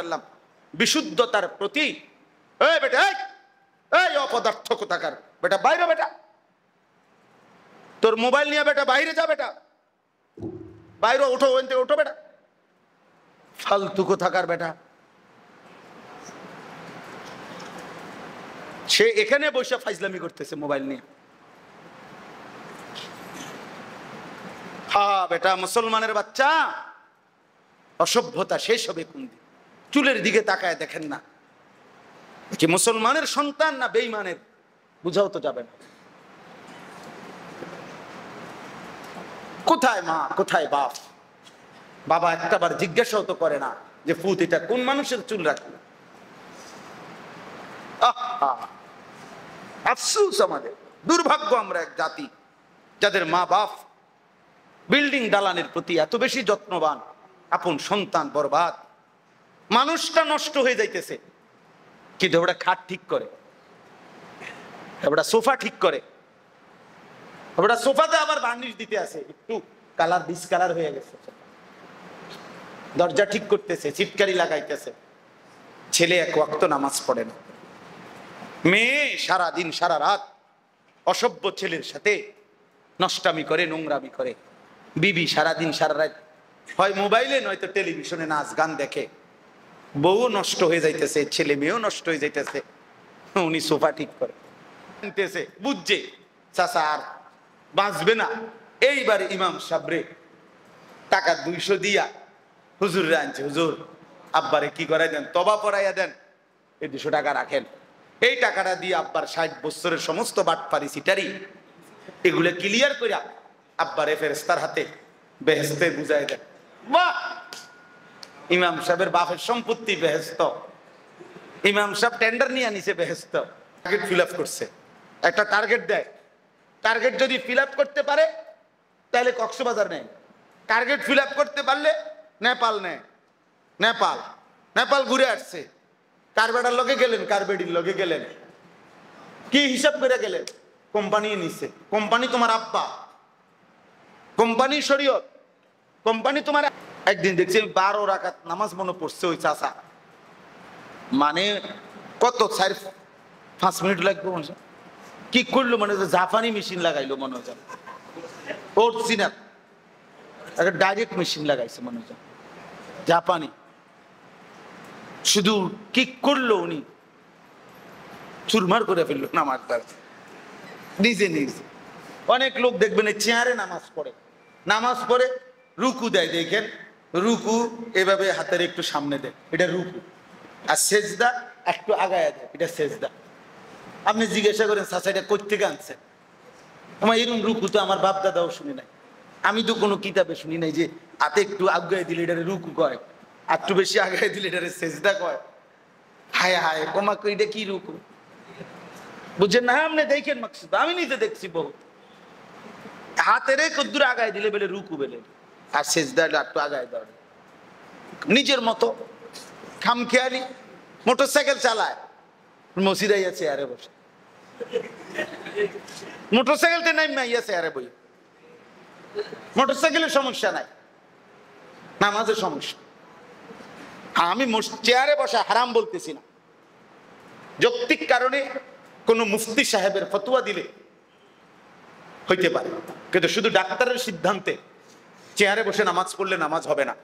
সাল্লাম বিশুদ্ধতার প্রতি এই বেটা এই অপদার্থ কোথাকার বেটা বাইরে বেটা তোর মোবাইল নিয়ে বেটা বাইরে যা বেটা বাইরে ওঠো ওখান থেকে ওঠো বেটা ফালতু কোথাকার বেটা সে এখানে বসে ফাইজলামি করতেছে মোবাইল নিয়ে হ্যাঁ বেটা মুসলমানের বাচ্চা অসভ্যতা শেষ হবে কোন দিন চুলের দিকে তাকায় দেখেন না কি মুসলমানের সন্তান না বেঈমানের বুঝাও তো যাবে না কোথায় মা কোথায় বাপ বাবা একটাবার জিজ্ঞাসাও তো করে না যে ফুত এটা কোন মানুষের চুল রাখলো আফসোস আমাদের দুর্ভাগ্য আমরা এক জাতি যাদের মা বাপ বিল্ডিং দালানের প্রতি এত বেশি যত্নবান আপন সন্তান বরবাদ মানুষটা নষ্ট হয়ে যাইতেছে কিন্তু ওটা খাট ঠিক করে ওটা সোফা ঠিক করে ওটা সোফাতে আবার বার্নিশ দিতে আছে একটু কালার ডিসকালার হয়ে গেছে দরজা ঠিক করতেছে চিটকারি লাগাইতেছে ছেলে এক ওয়াক্ত নামাজ পড়ে না মেয়ে সারা দিন সারা রাত অসভ্য ছেলের সাথে নষ্টামি করে নোংরামি করে বিবি সারা দিন সারা রাত হয় মোবাইলে নয়তো টেলিভিশনে নাচ গান দেখে বউ নষ্ট হয়ে যাইতেছে ছেলে মেয়েও নষ্ট হয়ে যাইতেছে উনি সোফা ঠিক করে বুঝছে চাচা আর বাঁচবে না এইবার ইমাম সাবরে টাকা 200 দিয়া হুজুরে আনছে হুজুর আব্বারে কি করাই দেন তবা পড়াইয়া দেন এই 200 টাকা রাখেন এই টাকাটা দিয়ে আব্বার 60 বছরের সমস্ত বাটপারি সিটারি এগুলো ক্লিয়ার করিয়া আব্বারে ফেরেশতার হাতে বেহেশতে বুঝাই দেন বাহ ইমাম সাহেবের বাপের সম্পত্তি বেহেশত ইমাম সাহেব টেন্ডার নিয়ে আনিছে বেহেশত টার্গেট ফিল আপ করছে একটা টার্গেট দেয় টার্গেট যদি ফিল আপ করতে পারে তাহলে কক্সবাজার নেয় টার্গেট ফিল আপ করতে পারলে নেপাল নেয় নেপাল নেপাল ঘুরে আসছে কার বেটার লগে গেলেন কার বেডির লগে গেলেন কি হিসাব করে গেলেন কোম্পানি নিছে কোম্পানি তোমার আব্বা কোম্পানি শরীয়ত কোম্পানি তোমার একদিন দেখছি 12 রাকাত নামাজ মনে পড়ছে ওই চাচা মানে কত 4-5 মিনিট লাগবে মনে কি করলো মনে হচ্ছে জাপানি মেশিন লাগাইলো মনে হচ্ছে অরিজিনাল একটা ডাইরেক্ট মেশিন লাগাইছে মনে হচ্ছে জাপানি শুধু কি করলো উনি চুরমার করে ফেললো নামাজ নিজে নিজে অনেক লোক দেখবেন চেয়ারে নামাজ পড়ে রুকু দেয় দেখেন রুকু এভাবে হাতের একটু সামনে দেয় এটা রুকু আর সেজদা একটু আগায় দেয় এটা সেজদা আপনি জিজ্ঞাসা করেন চাচা এটা কই থেকে আনছেন আমার এরকম রুকু তো আমার বাপ দাদাও শুনি নাই আমি তো কোনো কিতাবে শুনি নাই যে হাতে একটু আগায় দিলে এটারে রুকু কয় আর একটু বেশি আগায় দিলে এটারে সেজদা কয় হায় হায় কমাকে এটা কি রুকু বুঝছেন না আপনি দেখেন মাকসুদ আমি নিজে দেখছি বহুত হাতের কদ্দুর আগায় দিলে বেলে রুকু বেলে আর সেজদা একটু আগায় দেওয়া নিজের মতো খামখেয়ালি মোটরসাইকেল চালায় মসজিদাইয়া চেয়ারে বসে মোটরসাইকেলতে নাই মাইয়া চেয়ারে বই মোটরসাইকেলের সমস্যা নাই নামাজের সমস্যা আমি চেয়ারে বসা হারাম বলতেছি না যৌক্তিক কারণে কোন মুফতি সাহেবের ফতোয়া দিলে হইতে পারে কিন্তু শুধু ডাক্তারের সিদ্ধান্তে চেয়ারে বসে নামাজ পড়লে নামাজ হবে না।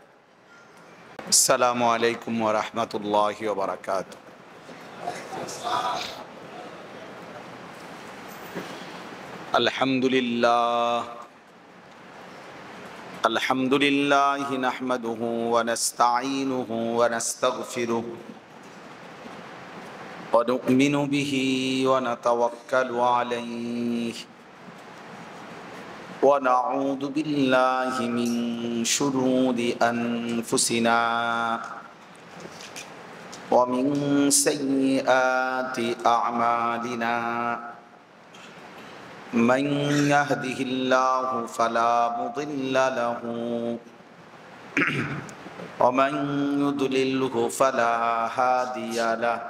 আসসালামু আলাইকুম ওয়া রাহমাতুল্লাহি ওয়া বারাকাতুহু। আলহামদুলিল্লাহ নাহমাদুহু ওয়া নাস্তাঈনুহু ওয়া নাস্তাগফিরুহু ওয়া নু'মিনু বিহি ওয়া নাতাওয়াক্কালু আলাইহি ونعوذ بالله من شرور أنفسنا ومن سيئات أعمالنا من يهده الله فلا مضل له ومن يضلله فلا هادي له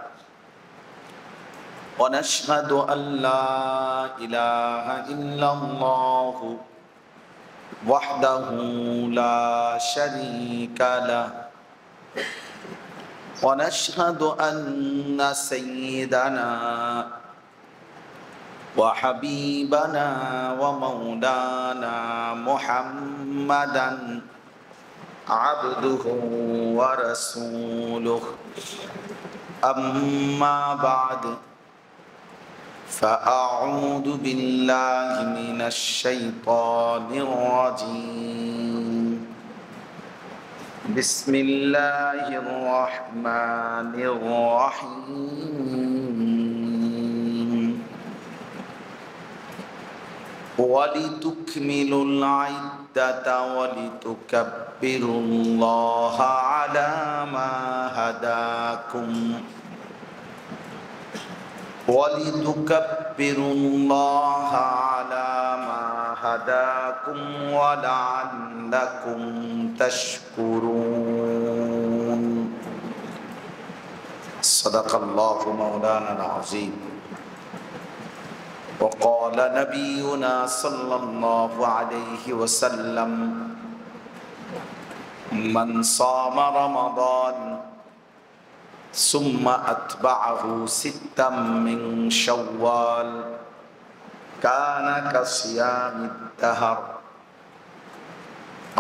ونشهد أن لا إله إلا الله وحده لا شريك له ونشهد أن سيدنا وحبيبنا ومولانا محمدا عبده ورسوله أما بعد فأعوذ بالله من الشيطان الرجيم بسم الله الرحمن الرحيم ولتكملوا العدة ولتكبروا الله على ما هداكم ولتكبروا الله على ما هداكم ولعلكم تشكرون صدق الله مولانا العظيم وقال نبينا صلى الله عليه وسلم من صام رمضان ثم أتبعه ستا من شوال كان كصيام الدهر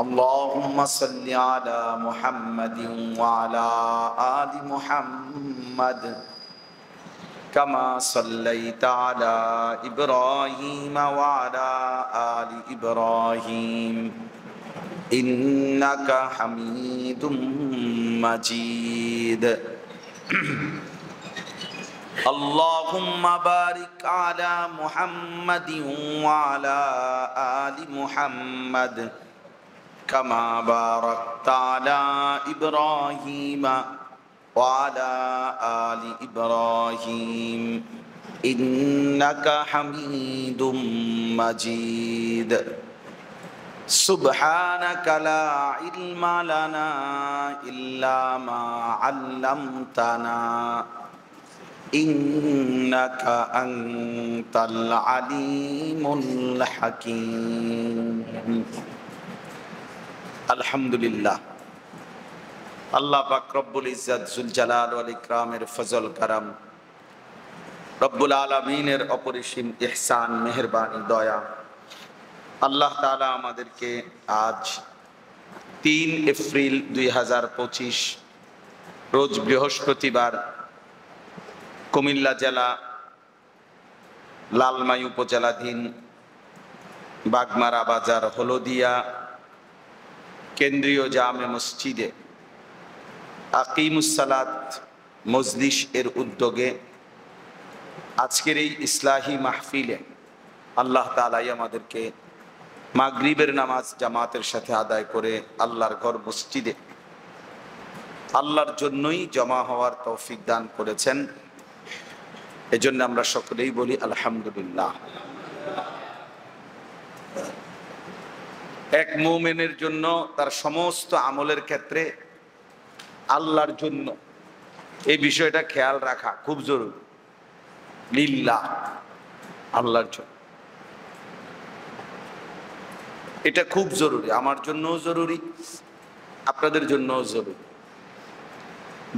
اللهم صل على محمد وعلى آل محمد كما صليت على إبراهيم وعلى آل إبراهيم إنك حميد مجيد اللهم بارك على محمد وعلى آل محمد كما باركت على إبراهيم وعلى آل إبراهيم إنك حميد مجيد سبحانك لا علم لنا إلا ما علمتنا إنك أنت العليم الحكيم الحمد لله আল্লাহ পাক রব্বুল ইজ্জত জুল জালাল ওয়াল ইকরামের ফজল করম রব্বুল আলামিনের অপরিসীম ইহসান মেহেরবানি দয়া আল্লাহ তাআলা আমাদেরকে আজ 3 এপ্রিল 2025 রোজ বৃহস্পতিবার কুমিল্লা জেলা লালমাই উপজেলাধীন বাগমারা বাজার হলদিয়া কেন্দ্রীয় জামে মসজিদে আকিমুস সালাত মজলিস এর উদ্যোগে আজকের এই ইসলাহি মাহফিলে আল্লাহ তাআলাই আমাদেরকে মাগরিবের নামাজ জামাতের সাথে আদায় করে আল্লাহর ঘর মসজিদে আল্লাহর জন্যই জমা হওয়ার তৌফিক দান করেছেন। এজন্য আমরা সকলেই বলি আলহামদুলিল্লাহ। এক মুমিনের জন্য তার সমস্ত আমলের ক্ষেত্রে আল্লাহর জন্য এই বিষয়টা খেয়াল রাখা খুব জরুরি। লিল্লাহ, আল্লাহর জন্য, এটা খুব জরুরি। আমার জন্যও জরুরি, আপনাদের জন্যও জরুরি।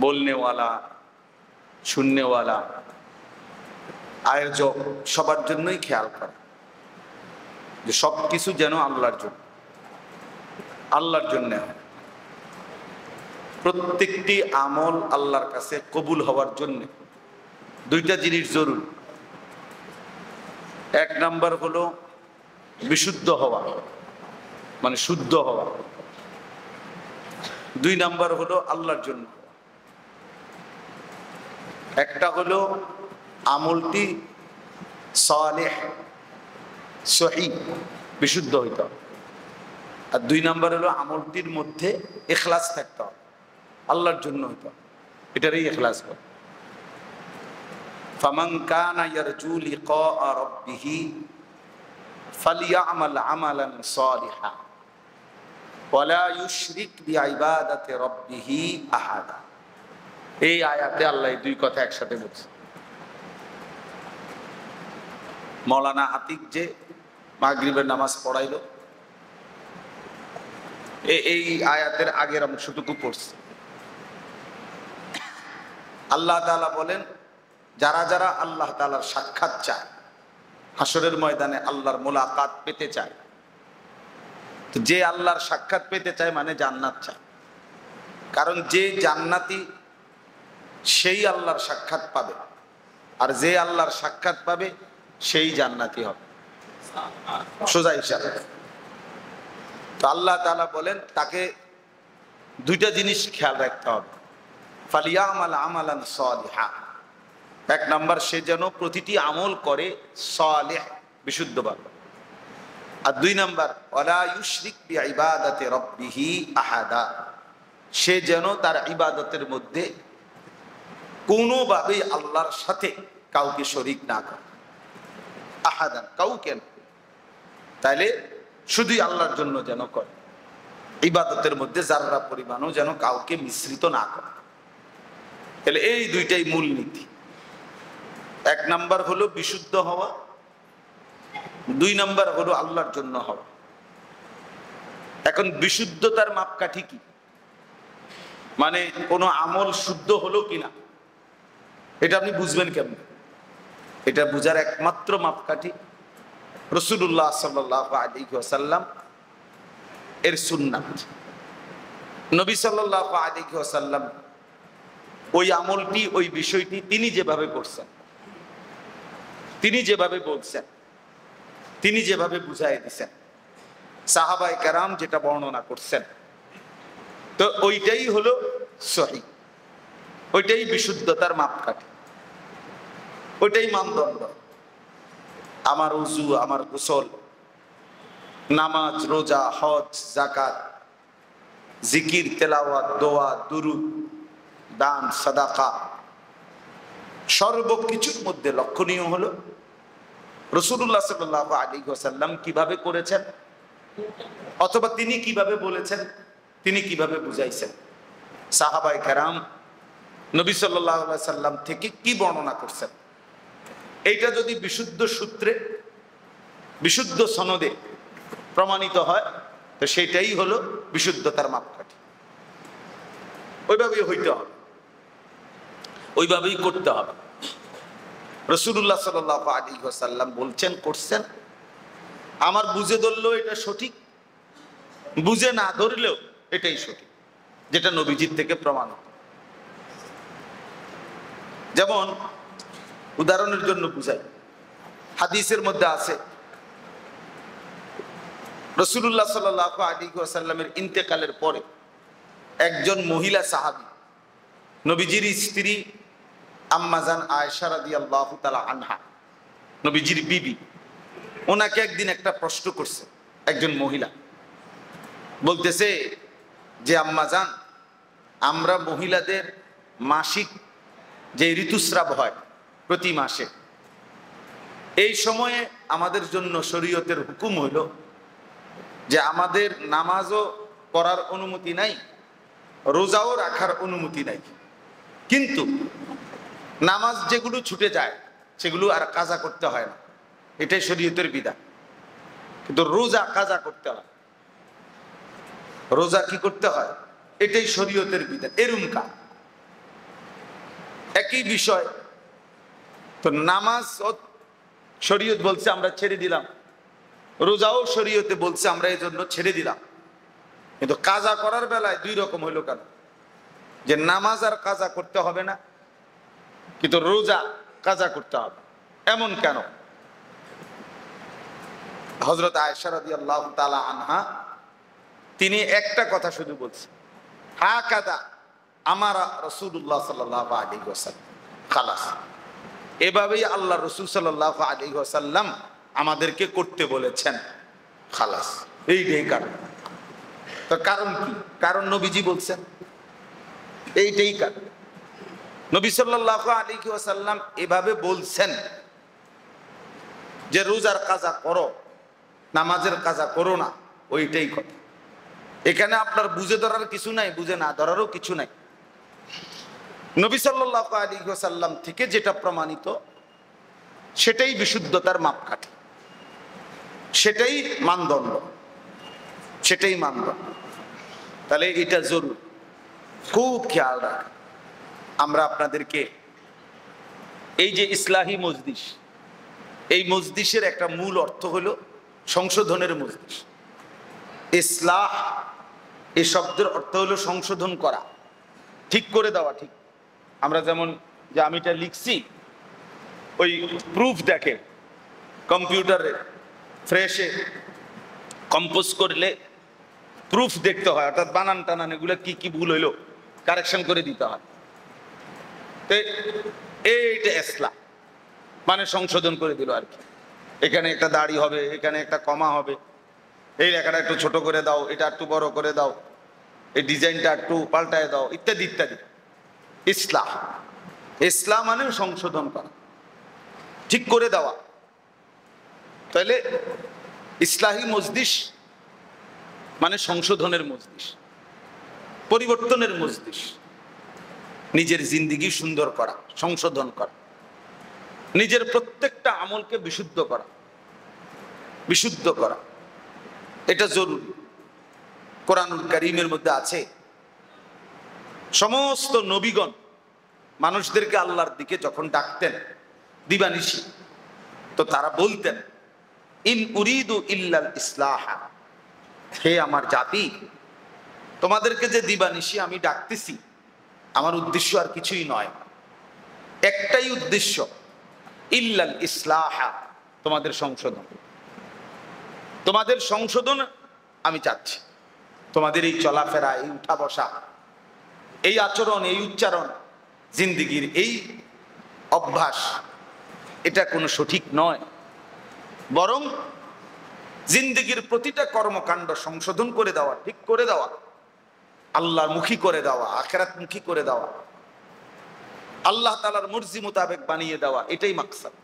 বলনেওয়ালা, শুননেওয়ালা, আয়োজক সবার জন্যই খেয়াল করা যে সব কিছু যেন আল্লাহর জন্য, আল্লাহর জন্য হয়। প্রত্যেকটি আমল আল্লাহর কাছে কবুল হওয়ার জন্য দুইটা জিনিস জরুরি। এক নাম্বার হলো বিশুদ্ধ হওয়া, মানে শুদ্ধ হওয়া। দুই নাম্বার হলো আল্লাহর জন্য। একটা হলো আমলটি সালেহ সহিহ বিশুদ্ধ হইতে হবে, আর দুই নাম্বার হলো আমলটির মধ্যে ইখলাস থাকতে হবে, আল্লাহর জন্য হইতে হবে। এটারই ইখলাস বলে। ফামান কানা ইয়ারজু লিকা রাব্বিহি ফালইয়ামাল আমালান সালিহা ওয়ালা ইউশরিক বিইবাদাতি রাব্বিহি আহাদা। এই আয়াতে আল্লাহ দুই কথা একসাথে বলছে। মৌলানা আতিক যে মাগরিবের নামাজ পড়াইলো, এই আয়াতের আগের অংশটুকু পড়ছে। আল্লাহ তাআলা বলেন, যারা যারা আল্লাহ তাআলার সাক্ষাৎ চায়, হাসরের ময়দানে আল্লাহর মোলাকাত পেতে চায়, তো যে আল্লাহর সাক্ষাৎ পেতে চায় মানে জান্নাত চায়। কারণ যে জান্নাতি সেই আল্লাহর সাক্ষাৎ পাবে, আর যে আল্লাহর সাক্ষাৎ পাবে সেই জান্নাতি হবে, সোজা হিসাব। তো আল্লাহ তাআলা বলেন তাকে দুইটা জিনিস খেয়াল রাখতে হবে। ফালিয়ামাল আমালান সালিহা, এক নাম্বার সে যেন প্রতিটি আমল করে সালেহ, বিশুদ্ধভাবে। আর দুই নাম্বার ওয়ালা ইউশরিক বিইবাদাতি রাব্বিহি আহাদা, সে যেন তার ইবাদতের মধ্যে কোনোভাবেই আল্লাহর সাথে কাউকে শরীক না করে। আহাদান, কাউকে না, তাইলে শুধুই আল্লাহর জন্য যেন করে, ইবাদতের মধ্যে যাররা পরিমাণও যেন কাউকে মিশ্রিত না করে। তাহলে এই দুইটাই মূল নীতি। এক নাম্বার হলো বিশুদ্ধ হওয়া, দুই নাম্বার হলো আল্লাহর জন্য হওয়া। এখন বিশুদ্ধতার মাপকাঠি কি? মানে কোনো আমল শুদ্ধ হলো কিনা এটা আপনি বুঝবেন কেমন? এটা বুঝার একমাত্র মাপকাঠি রাসূলুল্লাহ সাল্লাল্লাহু আলাইহি ওয়াসাল্লাম এর সুন্নাত। নবী সাল্লাল্লাহু আলাইহি ওয়াসাল্লাম ওই আমলটি, ওই বিষয়টি তিনি যেভাবে করছেন, তিনি যেভাবে বলছেন, তিনি যেভাবে বুঝাই দিচ্ছেন, সাহাবায়ে কেরাম যেটা বর্ণনা করছেন, তো ওইটাই হলো সহিহ, ওইটাই বিশুদ্ধতার মাপকাঠি, ওইটাই মানদণ্ড। আমার উযু, আমার গোসল, নামাজ, রোজা, হজ, যাকাত, জিকির, তেলাওয়াত, দোয়া, দুরূদ, দান, সাদাকা, সর্বকিছুর মধ্যে লক্ষণীয় হলো রাসূলুল্লাহ সাল্লাল্লাহু আলাইহি ওয়াসাল্লাম কিভাবে করেছেন, অথবা তিনি কিভাবে বলেছেন, তিনি কিভাবে বুঝাইছেন, সাহাবায়ে কেরাম নবী সাল্লাল্লাহু আলাইহি সাল্লাম থেকে কি বর্ণনা করছেন। এইটা যদি বিশুদ্ধ সূত্রে, বিশুদ্ধ সনদে প্রমাণিত হয়, তো সেটাই হলো বিশুদ্ধতার মাপকাঠি। ওইভাবেই হইতে হবে, ওইভাবেই করতে হবে। রাসূলুল্লাহ সাল্লাল্লাহু আলাইহি ওয়াসাল্লাম বলছেন, করছেন, আমার বুঝে ধরলেও এটা সঠিক, বুঝে না ধরলেও এটাই সঠিক, যেটা নবীজির থেকে প্রমাণিত। যেমন উদাহরণের জন্য বুঝাই, হাদিসের মধ্যে আছে রাসূলুল্লাহ সাল্লাল্লাহু আলাইহি ওয়াসাল্লামের ইন্তেকালের পরে একজন মহিলা সাহাবী, নবীজির স্ত্রী আম্মাজান আয়েশা রাদিয়াল্লাহু তাআলা আনহা, নবীজির বিবি, ওনাকে একদিন একটা প্রশ্ন করছে একজন মহিলা। বলতেছে যে আম্মাজান, আমরা মহিলাদের মাসিক যে ঋতুস্রাব হয় প্রতি মাসে, এই সময়ে আমাদের জন্য শরীয়তের হুকুম হইল যে আমাদের নামাজও পড়ার অনুমতি নাই, রোজাও রাখার অনুমতি নাই, কিন্তু নামাজ যেগুলো ছুটে যায় সেগুলো আর কাজা করতে হয় না, এটাই শরীয়তের বিধান। কিন্তু রোজা কাজা করতে হয়, রোজা কি করতে হয়, এটাই শরীয়তের বিধান। এরুমকা একই বিষয়, তো নামাজ শরীয়ত বলছে আমরা ছেড়ে দিলাম, রোজাও শরীয়তে বলছে আমরা এই জন্য ছেড়ে দিলাম, কিন্তু কাজা করার বেলায় দুই রকম হইল কেন? যে নামাজ আর কাজা করতে হবে না, কিন্তু রোজা কাজা করতে হবে, এমন কেন? হযরত আয়েশা রাদিয়াল্লাহু তাআলা আনহা তিনি একটা কথা শুধু বলছেন, হাকাদা আমারা রাসূলুল্লাহ সাল্লাল্লাহু আলাইহি ওয়াসাল্লাম, খালাস, এভাবেই আল্লাহ রাসূল সাল্লাল্লাহু আলাইহি ওয়াসাল্লাম আমাদেরকে করতে বলেছেন, খালাস। এইটাই কারণ। তো কারণ কি? কারণ নবীজি বলছেন, এইটাই কারণ। নবী সাল্লাল্লাহু আলাইহি ওয়াসাল্লাম এভাবে বলছেন যে রোজার কাজা করো, নামাজের কাজা করো না, ওইটাই কথা। এখানে আপনার বুঝে ধরার কিছু নাই, বুঝে না ধরারও কিছু নাই। নবী সাল্লাল্লাহু আলাইহি ওয়াসাল্লাম থেকে যেটা প্রমাণিত সেটাই বিশুদ্ধতার মাপকাঠি, সেটাই মানদণ্ড, সেটাই মানদণ্ড। তাহলে এটা জরুরি, খুব খেয়াল রাখা। আমরা আপনাদেরকে এই যে ইসলাহি মজলিস, এই মজলিসের একটা মূল অর্থ হলো সংশোধনের মজলিস। ইসলাহ এই শব্দের অর্থ হলো সংশোধন করা, ঠিক করে দেওয়া। ঠিক আমরা যেমন যে আমি এটা লিখছি, ওই প্রুফ দেখে কম্পিউটারে ফ্রেশে কম্পোজ করলে প্রুফ দেখতে হয়, অর্থাৎ বানান টানান এগুলো কি কি ভুল হইলো কারেকশন করে দিতে হয়। তো এইটা ইসলাহ মানে সংশোধন করে দিল আর কি। এখানে একটা দাড়ি হবে, এখানে একটা কমা হবে, এই লেখাটা একটু ছোট করে দাও, এটা একটু বড় করে দাও, এই ডিজাইনটা একটু পাল্টায় দাও, ইত্যাদি ইত্যাদি। ইসলাহ, ইসলাম মানে সংশোধন করা, ঠিক করে দেওয়া। তাহলে ইসলাহি মজলিস মানে সংশোধনের মজলিস, পরিবর্তনের মজলিস, নিজের জিন্দেগি সুন্দর করা, সংশোধন করা, নিজের প্রত্যেকটা আমলকে বিশুদ্ধ করা, বিশুদ্ধ করা, এটা জরুরি। কোরআনুল কারীমের মধ্যে আছে সমস্ত নবীগণ মানুষদেরকে আল্লাহর দিকে যখন ডাকতেন দিবানিশি, তো তারা বলতেন ইন উরিদু ইল্লাল ইসলাহা, হে আমার জাতি, তোমাদেরকে যে দিবানিশি আমি ডাকতেছি, আমার উদ্দেশ্য আর কিছুই নয়, একটাই উদ্দেশ্য, ইল্লাল ইসলাহা, তোমাদের সংশোধন। তোমাদের সংশোধন আমি চাচ্ছি। তোমাদের এই চলাফেরা, এই উঠা বসা, এই আচরণ, এই উচ্চারণ, জিন্দিগির এই অভ্যাস, এটা কোনো সঠিক নয়। বরং জিন্দিগির প্রতিটা কর্মকাণ্ড সংশোধন করে দেওয়া, ঠিক করে দেওয়া, আল্লাহর মুখী করে দেওয়া, আখিরাত মুখী করে দেওয়া, আল্লাহ তাআলার মর্জি মোতাবেক বানিয়ে দেওয়া, এটাই মাকসাদ,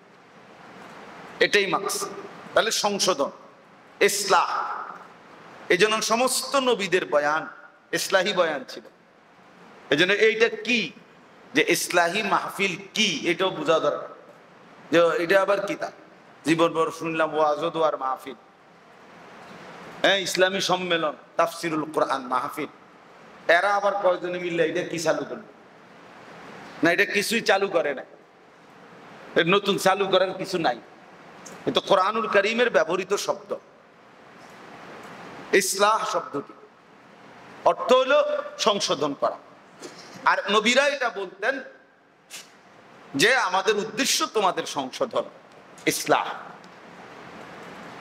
এটাই মাকসাদ। তাহলে সংশোধন, ইসলাহ। এই জন্য সমস্ত নবীদের বয়ান ইসলাহি বয়ান ছিল। এই জন্য এইটা কি যে ইসলাহি মাহফিল কি, এটাও বোঝা দরকার, যে এটা আবার কি তা জীবনভর শুনলাম ওয়াজ আর মাহফিল, হ্যাঁ ইসলামী সম্মেলন, তাফসিরুল কোরআন মাহফিল, এরা আবার কয়জনে মিললে এটা কি চালু করলো? না, এটা কিছুই চালু করে না, নতুন চালু করার কিছু নাই। কিন্তু কোরআনুল কারীমের ব্যবহৃত শব্দ ইসলাহ শব্দটি অর্থ হলো সংশোধন করা। আর নবীরা এটা বলতেন যে আমাদের উদ্দেশ্য তোমাদের সংশোধন, ইসলাহ,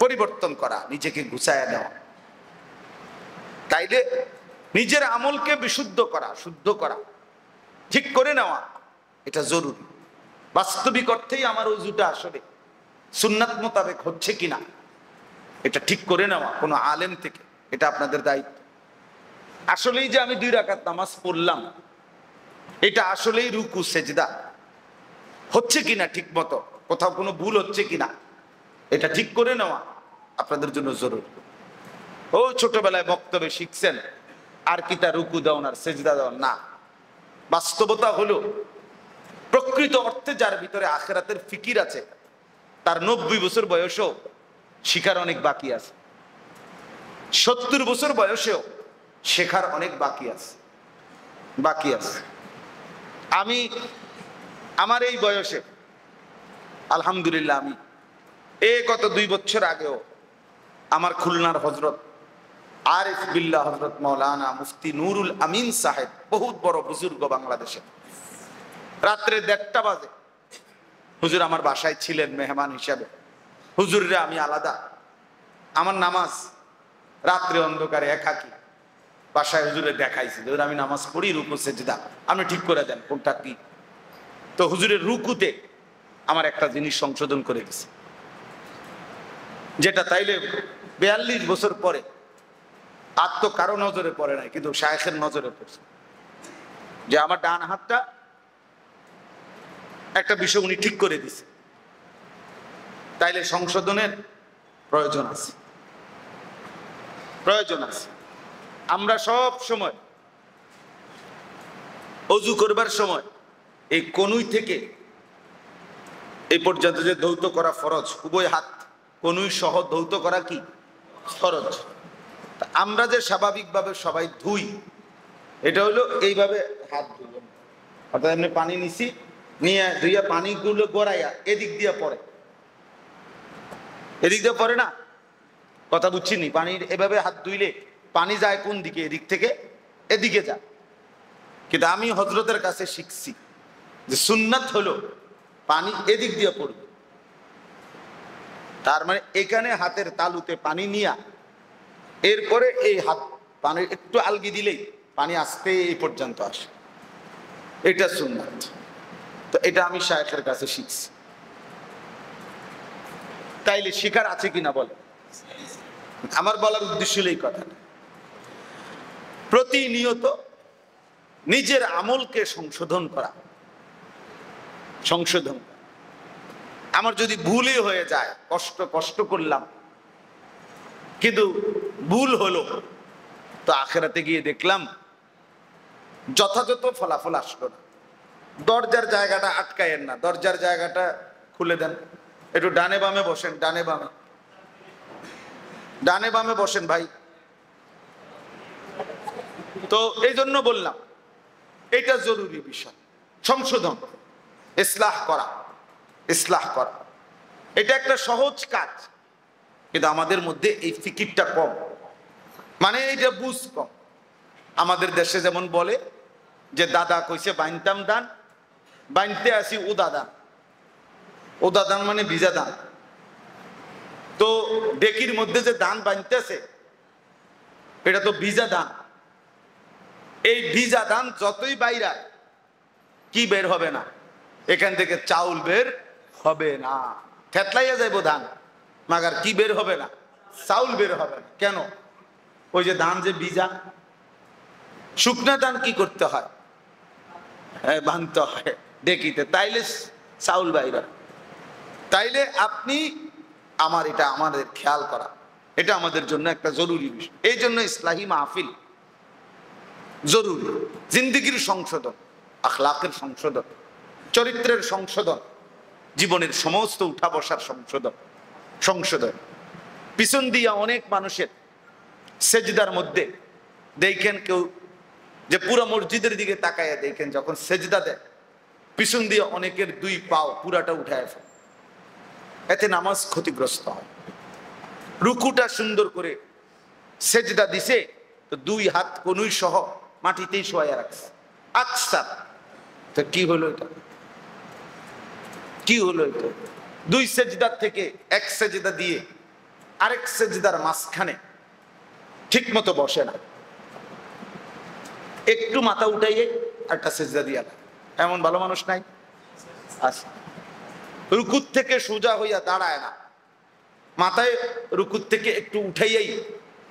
পরিবর্তন করা, নিজেকে গুছায়া দেওয়া। তাইলে নিজের আমলকে বিশুদ্ধ করা, শুদ্ধ করা, ঠিক করে নেওয়া, এটা জরুরি। বাস্তবিক অর্থেই আমার ওযুটা আসলে সুন্নাত মোতাবেক হচ্ছে কিনা এটা ঠিক করে নেওয়া কোনো আলেম থেকে, এটা আপনাদের দায়িত্ব। আসলেই যে আমি 2 রাকাত নামাজ পড়লাম, এটা আসলেই রুকু সেজদা হচ্ছে কিনা ঠিক মতো, কোথাও কোনো ভুল হচ্ছে কিনা, এটা ঠিক করে নেওয়া আপনাদের জন্য জরুরি। ও ছোটবেলায় বক্তব্যে শিখছেন আর কি তা রুকু দেওয়ান আর সেজদা দেওয়ান না। বাস্তবতা হলো প্রকৃত অর্থে যার ভিতরে আখিরাতের ফিকির আছে, তার 90 বছর বয়সেও শিখার অনেক বাকি আছে, 70 বছর বয়সেও শেখার অনেক বাকি আছে, বাকি আছে। আমি আমার এই বয়সে আলহামদুলিল্লাহ, আমি গত 2 বছর আগেও আমার খুলনার হজরত আরিফ বিল্লাহ হজরত মৌলানা মুফতি নুরুল আমিন সাহেব, বহুত বড় বুজুর্গ বাংলাদেশে, রাত্রে 1:30 বাজে হুজুর আমার বাসায় ছিলেন মেহমান হিসাবে। হুজুররে আমি আলাদা, আমার নামাজ রাত্রে অন্ধকারে একাকি বাসায় হুজুরে দেখাইছি, ধর আমি নামাজ পড়ি, রুকু সেজদা আপনি ঠিক করে দেন কোনটা কি। তো হুজুরের রুকুতে আমার একটা জিনিস সংশোধন করে দিছে, যেটা তাইলে 42 বছর পরে আর তো কারো নজরে পড়ে নাই, কিন্তু শায়েখের নজরে পড়ছে, যে আমার ডান হাতটা একটা বিষয় উনি ঠিক করে দিছে। তাইলে সংশোধনের প্রয়োজন আছে, প্রয়োজন আছে। আমরা সব সময় অজু করবার সময় এই কনুই থেকে এই পর্যন্ত যে ধৌত করা ফরজ, উভয় হাত কনুই সহ ধৌত করা কি ফরজ। আমরা যে স্বাভাবিকভাবে সবাই ধুই, এটা হলো এইভাবে হাত ধুই, অর্থাৎ এমনি পানি নিছি, নিয়ে ধুইয়া পানিগুলো গড়াইয়া এদিক দিয়ে পড়ে, এদিক দিয়ে পড়ে না, কথা বুঝছিনি? পানির এভাবে হাত ধুইলে পানি যায় কোন দিকে? এদিক থেকে এদিকে যায়। কিন্তু আমি হযরতের কাছে শিখছি যে সুন্নাত হলো পানি এদিক দিয়ে পড়বে। তার মানে এখানে হাতের তালুতে পানি নিয়া এরপরে এই হাত পানির একটু আলগি দিলেই পানি আসতে এই পর্যন্ত আসে, এটা সুন্নাত। তো এটা আমি শায়েখের কাছে শিখছি। তাইলে শিখার আছে কিনা বলে? আমার বলার উদ্দেশ্য হলো এই কথাটা, প্রতিনিয়ত নিজের আমলকে সংশোধন করা। সংশোধন, আমার যদি ভুলই হয়ে যায়, কষ্ট করলাম কিন্তু ভুল হলো, তো আখেরাতে গিয়ে দেখলাম যথাযথ ফলাফল আসলো না। দরজার জায়গাটা আটকায়েন না, দরজার জায়গাটা খুলে দেন। একটু ডানে বামে বসেন, ডানে বামে বসেন ভাই। তো এই জন্য বললাম এটা জরুরি বিষয়, সংশোধন, ইসলাহ করা। এটা একটা সহজ কাজ, কিন্তু আমাদের মধ্যে এই ফিকিরটা কম, মানে এইটা বুঝ কম। আমাদের দেশে যেমন বলে যে দাদা কইছে বাইনতাম দান, বাইনতে আসি ওদা দান মানে ভিজা দান। তো ডেকির মধ্যে যে দান বাইনতেছে এটা তো ভিজা দান। এই ভিজা দান যতই বাইরা কি বের হবে না, এখান থেকে চাউল বের হবে না, থেতলাইয়া যাইব ধান, মাগার কি বের হবে না? চাউল বের হবে না। কেন? ওই যে ধান যে ভিজা, শুকনা ধান কি করতে হয়? বানতে হয় ডেকিতে, তাইলে চাউল বাইরা। তাইলে আপনি এটা আমাদের খেয়াল করা, এটা আমাদের জন্য একটা জরুরি বিষয়। এই জন্য ইসলাহি মাহফিল জরুরি। জিন্দেগির সংশোধন, আখলাকের সংশোধন, চরিত্রের সংশোধন, জীবনের সমস্ত উঠা বসার সংশোধন। পিছন দিয়া অনেক মানুষের সেজদার মধ্যে দেখেন, কেউ যে পুরো মসজিদের দিকে তাকাইয়া দেখেন যখন সেজদা দেয়, পিছন দিয়ে অনেকের দুই পাও পুরাটা উঠায় ফেলে, এতে নামাজ ক্ষতিগ্রস্ত হয়। রুকুটা সুন্দর করে সেজদা দিছে, তো দুই হাত কনুই সহ মাটিতেই শোয়া রাখছে আকসার। তো কি হলো এটা? দুই সেজদার থেকে এক সেজদা দিয়ে আরেক সেজদার মাঝখানে ঠিক মতো বসে না, একটু মাথা উঠাইয়ে একটা সেজদা দিয়া না। এমন ভালো মানুষ নাই? আচ্ছা, রুকুর থেকে সোজা হইয়া দাঁড়ায় না, মাথায় রুকুর থেকে একটু উঠাইয়াই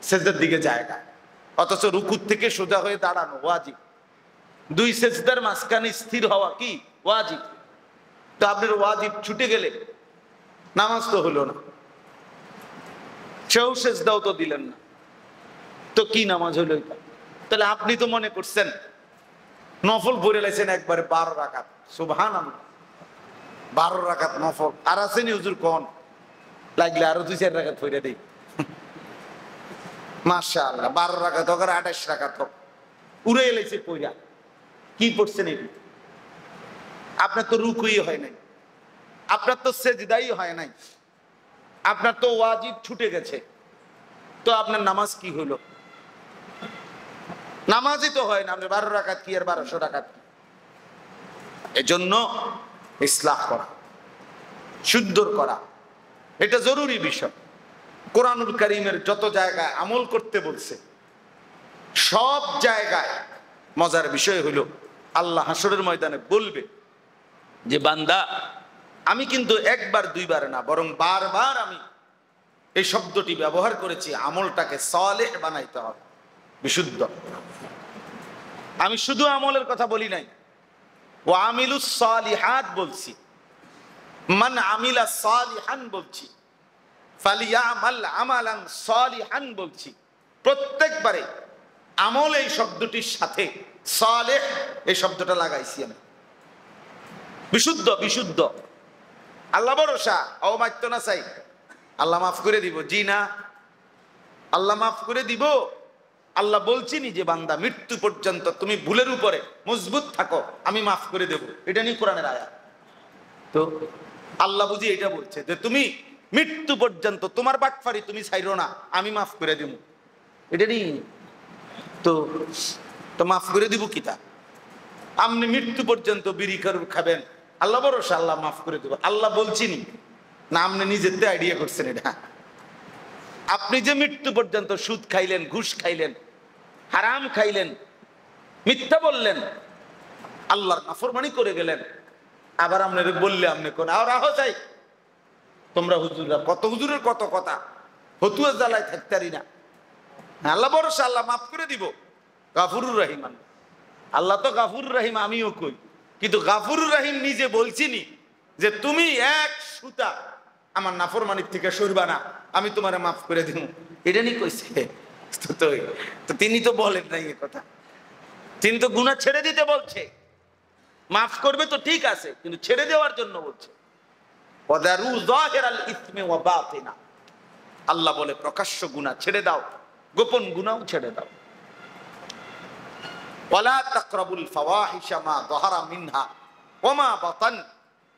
সেজদার দিকে জায়গা, অথচ রুকুর থেকে সোজা হয়ে দাঁড়ানো ওয়াজিব। দুই সেজদার মাঝখানে স্থির হওয়া কি ওয়াজিব। তো আপনার ওয়াজিব ছুটে গেলে নামাজ তো হলো না, সেও সেজদাও তো দিলেন না, তো কি নামাজ হলো এটা? তাহলে আপনি তো মনে করছেন নফল পড়ে লাইছেন একবারে 12 রাকাত। সুবহানাল্লাহ, 12 রাকাত নফল। আর আছেনি হুজুর কোন লাগলে আরো 2-4 রাকাত পড়ে দেই। মাশাআল্লাহ, 12 রাকাত হোক আর 28 রাকাত হোক, উড়ে এলাইছে পইরা। কি পড়ছেন এটি? আপনার তো রুকুই হয় নাই, আপনার তো সেজদাই হয় নাই, আপনার তো ওয়াজিব ছুটে গেছে, তো আপনার নামাজ কি হলো? নামাজই তো হয় না। আপনি 12 রাকাত কি আর 1200 রাকাত কি? এজন্য ইসলাহ করা, সুন্দর করা, এটা জরুরি বিষয়। কোরআনুল কারীমের যত জায়গায় আমল করতে বলছে, সব জায়গায় মজার বিষয় হলো আল্লাহ হাসরের ময়দানে বলবে যে বান্দা, আমি কিন্তু একবার দুইবার না, বরং বারবার আমি এই শব্দটি ব্যবহার করেছি, আমলটাকে সালেহ বানাইতে হবে, বিশুদ্ধ। আমি শুধু আমলের কথা বলি নাই, ও আমিলুস সালিহাত বলছি, মান আমিলা সালিহান বলছি, ফালিয়ামাল আমালান সালিহান বলছি। প্রত্যেকবারে আমল এই শব্দটির সাথে সালেহ এই শব্দটা লাগাইছি আমি। বিশুদ্ধ। আল্লাহ ভরসা, অমাত্য না চাই, আল্লাহ মাফ করে দিব। জি না, আল্লাহ মাফ করে দিব, আল্লাহ বলছিনি যে বান্দা মৃত্যু পর্যন্ত তুমি ভুলের উপরে মজবুত থাকো, আমি মাফ করে দেব, এটা নিয়ে কোরআনের আয়াত। তো আল্লাহ বুঝি এটা বলছে যে তুমি মৃত্যু পর্যন্ত তোমার বাটফারি তুমি ছাইরো না, আমি মাফ করে দেব, এটা নিয়ে তো তো মাফ করে দিব কিতা? আপনি মৃত্যু পর্যন্ত বিড়ি খাবেন, আল্লাহ ভরসা, আল্লাহ মাফ করে দেব, আল্লাহ বলছিনি না, আপনি নিজের আইডিয়া করছেন এটা। আপনি যে মৃত্যু পর্যন্ত সুদ খাইলেন, ঘুষ খাইলেন, হারাম খাইলেন, মিথ্যা বললেন, আল্লাহর নাফরমানি করে গেলেন, আবার আপনাদের বললে আপনি কোন আর আহ যাই তোমরা হুজুররা, কত হুজুরের কত কথা, হতুয়া জ্বালায় থাকতারি না, আল্লাহ ভরসা, আল্লাহ মাফ করে দিব, গাফুরুর রহিম আল্লাহ তো গাফুরুর রহিম, আমিও কই, কিন্তু গাফুরুর রহিম নিজে বলছিনি যে তুমি এক সুতা আমার নাফরমানির থেকে সরবা না, আমি তোমারে মাফ করে দিব, এটা নি কইছে। তো তিনি তো বলেন নাই এ কথা, তিনি তো গুনাহ ছেড়ে দিতে বলছে, মাফ করবে তো ঠিক আছে, কিন্তু ছেড়ে দেওয়ার জন্য বলছে। ওয়াদারু যাহিরাল ইসমি ওয়া বাতিনা, আল্লাহ বলে প্রকাশ্য গুনাহ ছেড়ে দাও, গোপন গুনাহও ছেড়ে দাও। ওয়ালা তাকরাবুল ফাওয়াহিশা মা যাহারা মিনহা ওয়া মা বাতান,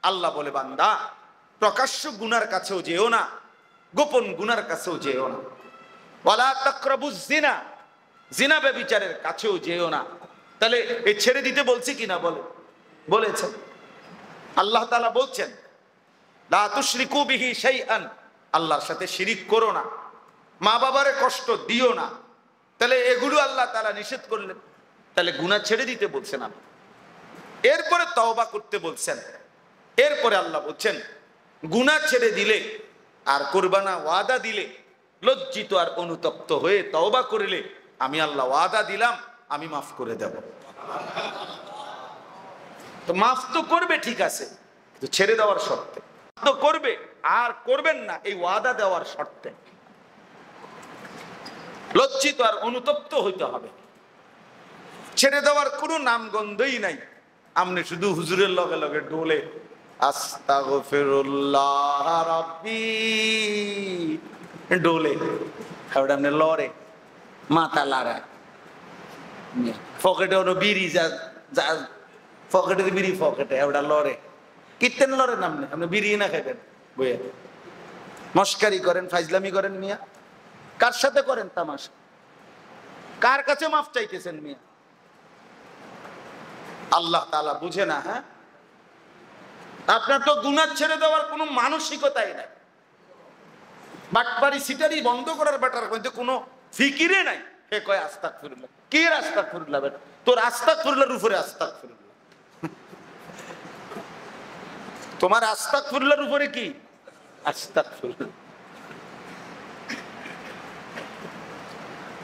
আল্লাহ বলে বান্দা প্রকাশ্য গুনার কাছেও যেও না, গোপন গুনার কাছেও যেও না। ওয়ালা তাকরাবুজ জিনা, জিনা ব্যভিচারের কাছেও যেও না। তাহলে এই ছেড়ে দিতে বলছি কিনা? বলেছেন। আল্লাহ তাআলা বলছেন লা তুশরিকু বিহি শাইআন, আল্লাহর সাথে শিরিক করো না, মা বাবারে কষ্ট দিও না। তাহলে এগুলো আল্লাহ তাআলা নিষেধ করলেন, তাহলে গুনাহ ছেড়ে দিতে বলছেন আল্লাহ। এরপরে তওবা করতে বলছেন। এরপরে আল্লাহ বলছেন গুনাহ ছেড়ে দিলে আর করবা না, ওয়াদা দিলে, লজ্জিত আর অনুতপ্ত হয়ে তওবা করলে আমি আল্লাহ ওয়াদা দিলাম আমি মাফ করে দেব। তো মাফ তো করবে ঠিক আছে, তো ছেড়ে দেওয়ার শর্তে তো করবে, আর করবেন না এই ওয়াদা দেওয়ার শর্তে। লজ্জিত আর অনুতপ্ত হইতে হবে, ছেড়ে দেওয়ার কোনো নামগন্ধই নাই। আপনি শুধু হুজুরের লগে লগে ডোলে আস্তাগফিরুল্লাহ রাব্বি ডোলে, ওটা আপনি লড়ে মাথা লাড়া, পকেটে ওর বিড়ি যা পকেটের বিড়ি পকেটে ওটা লড়ে, কীর্তেন লড়েন আপনি, আপনি বিড়ি না খাইবেন বইয়া, মস্কারি করেন, ফাইজলামি করেন মিয়া, কার সাথে করেন তামাশা, কার কাছে মাফ চাইতেছেন মিয়া? আল্লাহ তাআলা বুঝে না? হ্যাঁ, আপনার তো গুনাহ ছেড়ে দেওয়ার কোনো মানসিকতাই নাই, বাটপারি সিটারি বন্ধ করার ব্যাটার কিন্তু কোনো ফিকিরে নাই। হে কয় আস্তাগফিরুল্লাহ, কি আস্তাগফিরুল্লাহ? বেটা তোর আস্তাগফিরুল্লাহর উপরে আস্তাগফিরুল্লাহ, তোমার আস্তাগফিরুল্লাহর উপরে কি আস্তাগফিরুল্লাহ।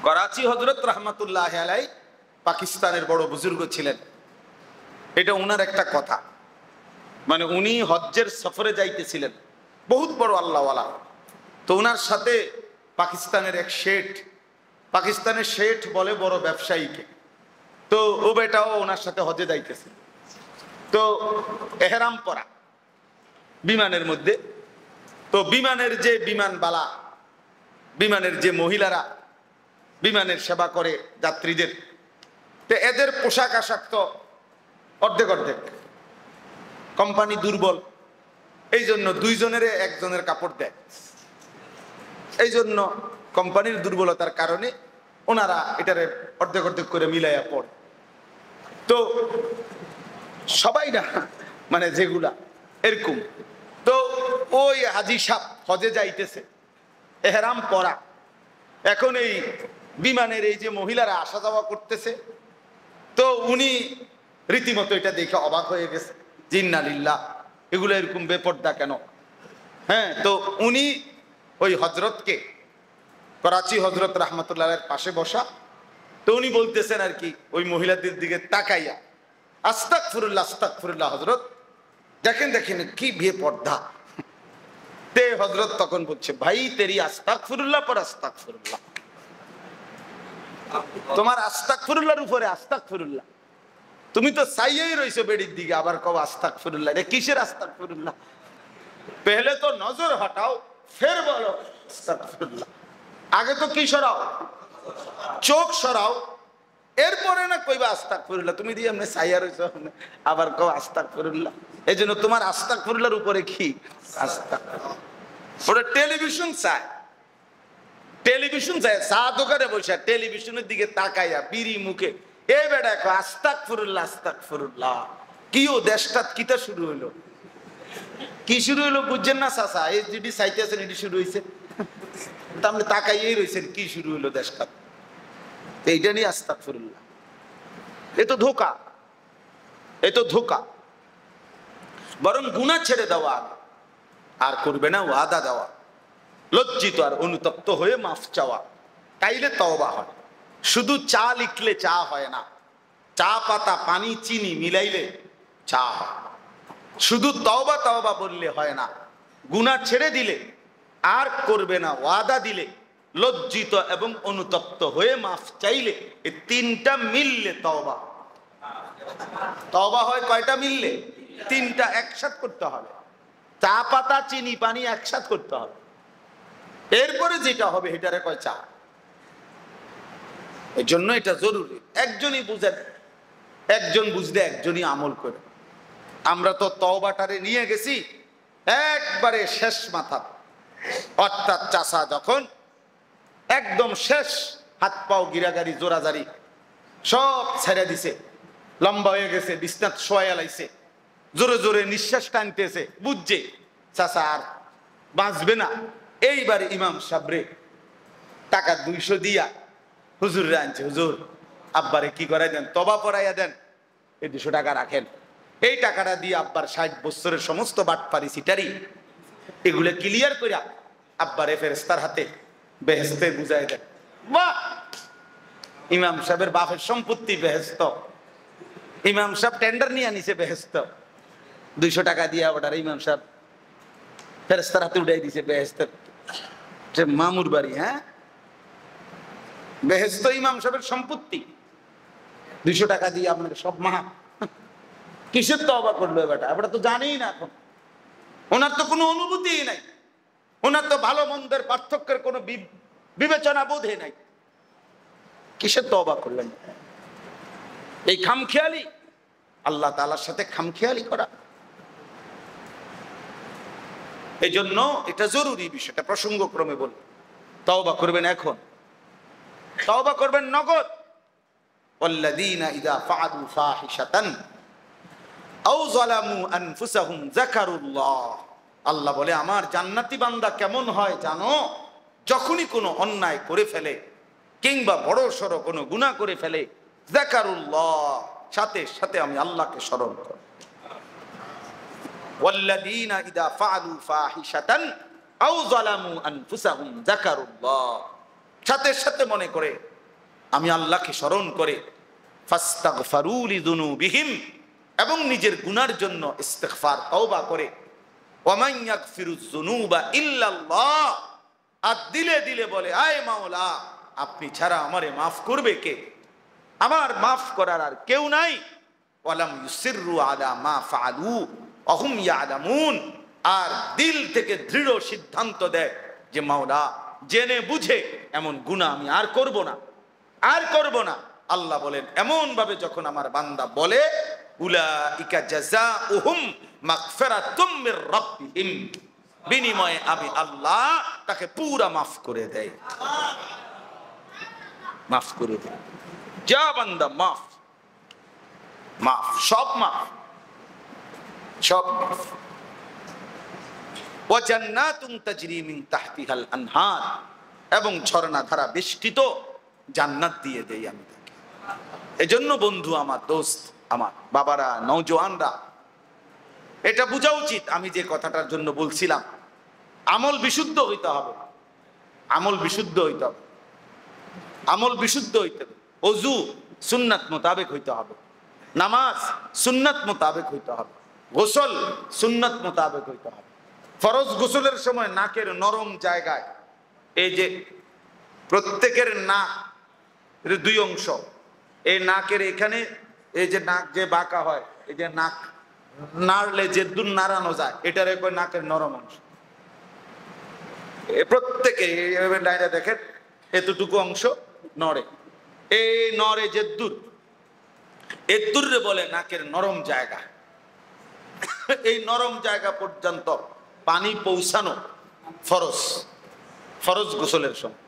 করাচি হযরত রাহমাতুল্লাহ আলাইহি পাকিস্তানের বড় বুজুর্গ ছিলেন, এটা উনার একটা কথা, মানে উনি হজ্জের সফরে যাইতেছিলেন, বহুত বড় আল্লাহওয়ালা। তো উনার সাথে পাকিস্তানের এক শেঠ, পাকিস্তানের শেঠ বলে বড় ব্যবসায়ীকে, তো ও বেটাও ওনার সাথে হজে যাইতেছে। তো এহরাম পরা বিমানের মধ্যে, তো বিমানের যে বিমানবালা, বিমানের যে মহিলারা বিমানের সেবা করে যাত্রীদের, তো এদের পোশাক আশাক তো অর্ধেক অর্ধেক, কোম্পানি দুর্বল, এই জন্য দুইজনের একজনের কাপড় দেয়, এই জন্য কোম্পানির দুর্বলতার কারণে ওনারা এটারে অর্ধেক অর্ধেক করে মিলাইয়া পড়ে। তো সবাই না, মানে যেগুলা এরকম, তো ওই হাজি সাহেব হজে যাইতেছে, এহরাম পরা, এখন এই বিমানের এই যে মহিলারা আসা যাওয়া করতেছে, তো উনি রীতিমতো এটা দেখে অবাক হয়ে গেছে, ইন্না লিল্লাহ, এগুলো এরকম বেপর্দা কেন? হ্যাঁ, তো উনি ওই হজরতকে, করাচি হজরত রাহমাতুল্লাহের পাশে বসা, তো উনি বলতেছেন আর কি ওই মহিলাদের দিকে তাকাইয়া, আস্তাগফিরুল্লাহ আস্তাগফিরুল্লাহ হজরত, দেখেন দেখেন কি বেপর্দা। তে হজরত তখন বলছে, ভাই তেরি আস্তাগফিরুল্লাহ পর আস্তাগফিরুল্লাহ, তোমার আস্তাগফিরুল্লাহর উপরে আস্তাগফিরুল্লাহ, তুমি তো চাইয়েই রইছো বেড়ির দিকে, আবার কব আস্তাগফিরুল্লাহ। এটা কিসের আস্তাগফিরুল্লাহ? পহলে তো নজর হটাও, ফের বলো আস্তাগফিরুল্লাহ, আগে তো কি সরাও চোখ সরাও, এরপরে না কইবা আস্তাগফিরুল্লাহ। তুমি দিয়ে এমনি সাইয়া রইছো, আবার কও আস্তাগফিরুল্লাহ। এই জন্য তোমার আস্তাগফিরুল্লাহর উপরে কি আস্তাগফিরুল্লাহ। ওরা টেলিভিশন চায়, টেলিভিশন চায়, চা দোকানে বসে টেলিভিশনের দিকে তাকাইয়া বিড়ি মুখে এ বেটা কো আস্তাগফিরুল্লাহ আস্তাগফিরুল্লাহ। কিও দেশটা কিতা শুরু হইলো, কি শুরু হইলো বুঝছেন না চাচা? এই যেটি চাইতেছেন এটি শুরু হয়েছে, আপনি তাকাইয়েই রয়েছেন, কি শুরু হইলো দেশটা? এইটা নিয়ে আস্তাগফিরুল্লাহ। এ তো ধোঁকা, এ তো ধোঁকা। বরং গুনাহ ছেড়ে দেওয়া আর করবে না, ওয়াদা দেওয়া, লজ্জিত আর অনুতপ্ত হয়ে মাফ চাওয়া, তাইলে তওবা হয়। শুধু চা লিখলে চা হয় না, চা পাতা পানি চিনি মিলাইলে চা হয়। শুধু তওবা তওবা বললে হয় না, গুনাহ ছেড়ে দিলে আর করবে না ওয়াদা দিলে, লজ্জিত এবং অনুতপ্ত হয়ে মাফ চাইলে, এই তিনটা মিললে তওবা। তওবা হয় কয়টা মিললে? তিনটা একসাথ করতে হবে। চা পাতা চিনি পানি একসাথ করতে হবে, এরপরে যেটা হবে এটারে কয় চা। এই জন্য এটা জরুরি। একজনই বুঝেন, একজন বুঝলে একজনই আমল করে। আমরা তো তওবাটারে নিয়ে গেছি একবারে শেষ মাথা, অর্থাৎ চাষা যখন একদম শেষ, হাত পাও গিরাগারি জোরাজারি সব ছেড়ে দিছে, লম্বা হয়ে গেছে, বিছনাত শোয়া লাইছে, জোরে জোরে নিঃশ্বাস টানতেছে, বুঝছে চাষা আর বাঁচবে না। এইবার ইমাম সাবরে টাকা 200 দিয়া হুজুরে আনছে, হুজুর আব্বারে কি করাই দেন, তবা পড়াইয়া দেন, এই 200 টাকা রাখেন। এই টাকাটা দিয়ে আব্বার 60 বছরের সমস্ত বাটপারি সিটারি এগুলো ক্লিয়ার করিয়া আব্বারে ফেরেশতার হাতে বেহেশতে বুঝাই দেন। বাহ! ইমাম সাহেবের বাপের সম্পত্তি বেহেশত, ইমাম সাহেব টেন্ডার নিয়ে নিছে বেহেশত, 200 টাকা দিয়া ওটার ইমাম সাহেব ফেরেশতার হাতে উঠাই দিছে বেহেশতের যে মামুর বাড়ি। হ্যাঁ, বেহেশত ইমাম সাহেবের সম্পত্তি, 200 টাকা দিয়ে আপনার সব মা কিসের তওবা করলো বেটা? এটা তো জানেই না এখন, ওনার তো কোনো অনুভূতিই নাই, ওনার তো ভালো মন্দের পার্থক্যের কোনো বিবেচনা বোধে নাই, কিসের তওবা করলেন? এই খামখেয়ালি, আল্লাহ তাআলার সাথে খামখেয়ালি করা। এই জন্য এটা জরুরি বিষয়টা প্রসঙ্গক্রমে বলি। তওবা করবেন এখন, তওবা করবেন নগদ। ওয়াল্লাযীনা ইযা ফাআলু ফাহিশাতান আও যালামু আনফুসাহুম যাকারুল্লাহ। আল্লাহ বলে আমার জান্নাতি বান্দা কেমন হয় জানো? যখনই কোনো অন্যায় করে ফেলে কিংবা বড় সড়ো কোনো গুনাহ করে ফেলে, যাকারুল্লাহ, সাথে সাথে আমি আল্লাহকে স্মরণ করি। ওয়াল্লাযীনা ইযা ফাআলু ফাহিশাতান আও যালামু আনফুসাহুম যাকারুল্লাহ, সাথে সাথে মনে করে আমি আল্লাহকে স্মরণ করে, ফাস্তাগফারু লিযুনুবিহিম, এবং নিজের গুনার জন্য ইস্তিগফার তওবা করে, ওয়া মান ইয়াগফিরুয যুনুবা ইল্লাল্লাহ, আর দিলে দিলে বলে আয় মাওলা আপনি ছাড়া আমারে মাফ করবে কে? আমার মাফ করার আর কেউ নাই। ওয়ালাম ইউসিররু আলা মা ফাআলু ওয়া হুম ইয়ালামুন, আর দিল থেকে দৃঢ় সিদ্ধান্ত দেয় যে মাওলা জেনে বুঝে এমন গুনাহ আমি আর করব না, আর করব না। আল্লাহ বলেন এমন ভাবে যখন আমার বান্দা বলে, উলাইকা জাযাউহুম মাগফিরাতুম মির রাব্বিহিম, বিনিময়ে আমি আল্লাহ তাকে পুরা মাফ করে দেয়, মাফ করে দেয়। যা বান্দা মাফ, মাফ, সব মাফ, সব মাফ। ওয়া জান্নাতুন তাজরি মিন তাহতিহাল আনহার, এবং ঝর্ণা ধারা বেষ্টিত জান্নাত দিয়ে দেই আমি তাকে। এজন্য বন্ধু আমার, দোস্ত আমার, বাবারা, নওজোয়ানরা, এটা বোঝা উচিত আমি যে কথাটার জন্য বলছিলাম, আমল বিশুদ্ধ হইতে হবে, আমল বিশুদ্ধ হইতে হবে, আমল বিশুদ্ধ হইতে হবে। ওযু সুন্নাত মোতাবেক হইতে হবে, নামাজ সুন্নাত মোতাবেক হইতে হবে, গোসল সুন্নাত মোতাবেক হইতে হবে। ফরজ গোসলের সময় নাকের নরম জায়গায়, এই যে প্রত্যেকের নাক দুই অংশ, এই নাকের এখানে এই যে নাক যে বাঁকা হয়, এই যে নাক নাড়লে যে দূর নাড়ানো যায়, এটার কয় নাকের নরম অংশ। প্রত্যেকে এইভাবে ডাইরা দেখেন, এতটুকু অংশ নড়ে, এই নড়ে যেদ্দুর, এদ্দুরে বলে নাকের নরম জায়গা। এই নরম জায়গা পর্যন্ত পানি পৌঁছানো ফরজ, ফরজ গোসলের সময়।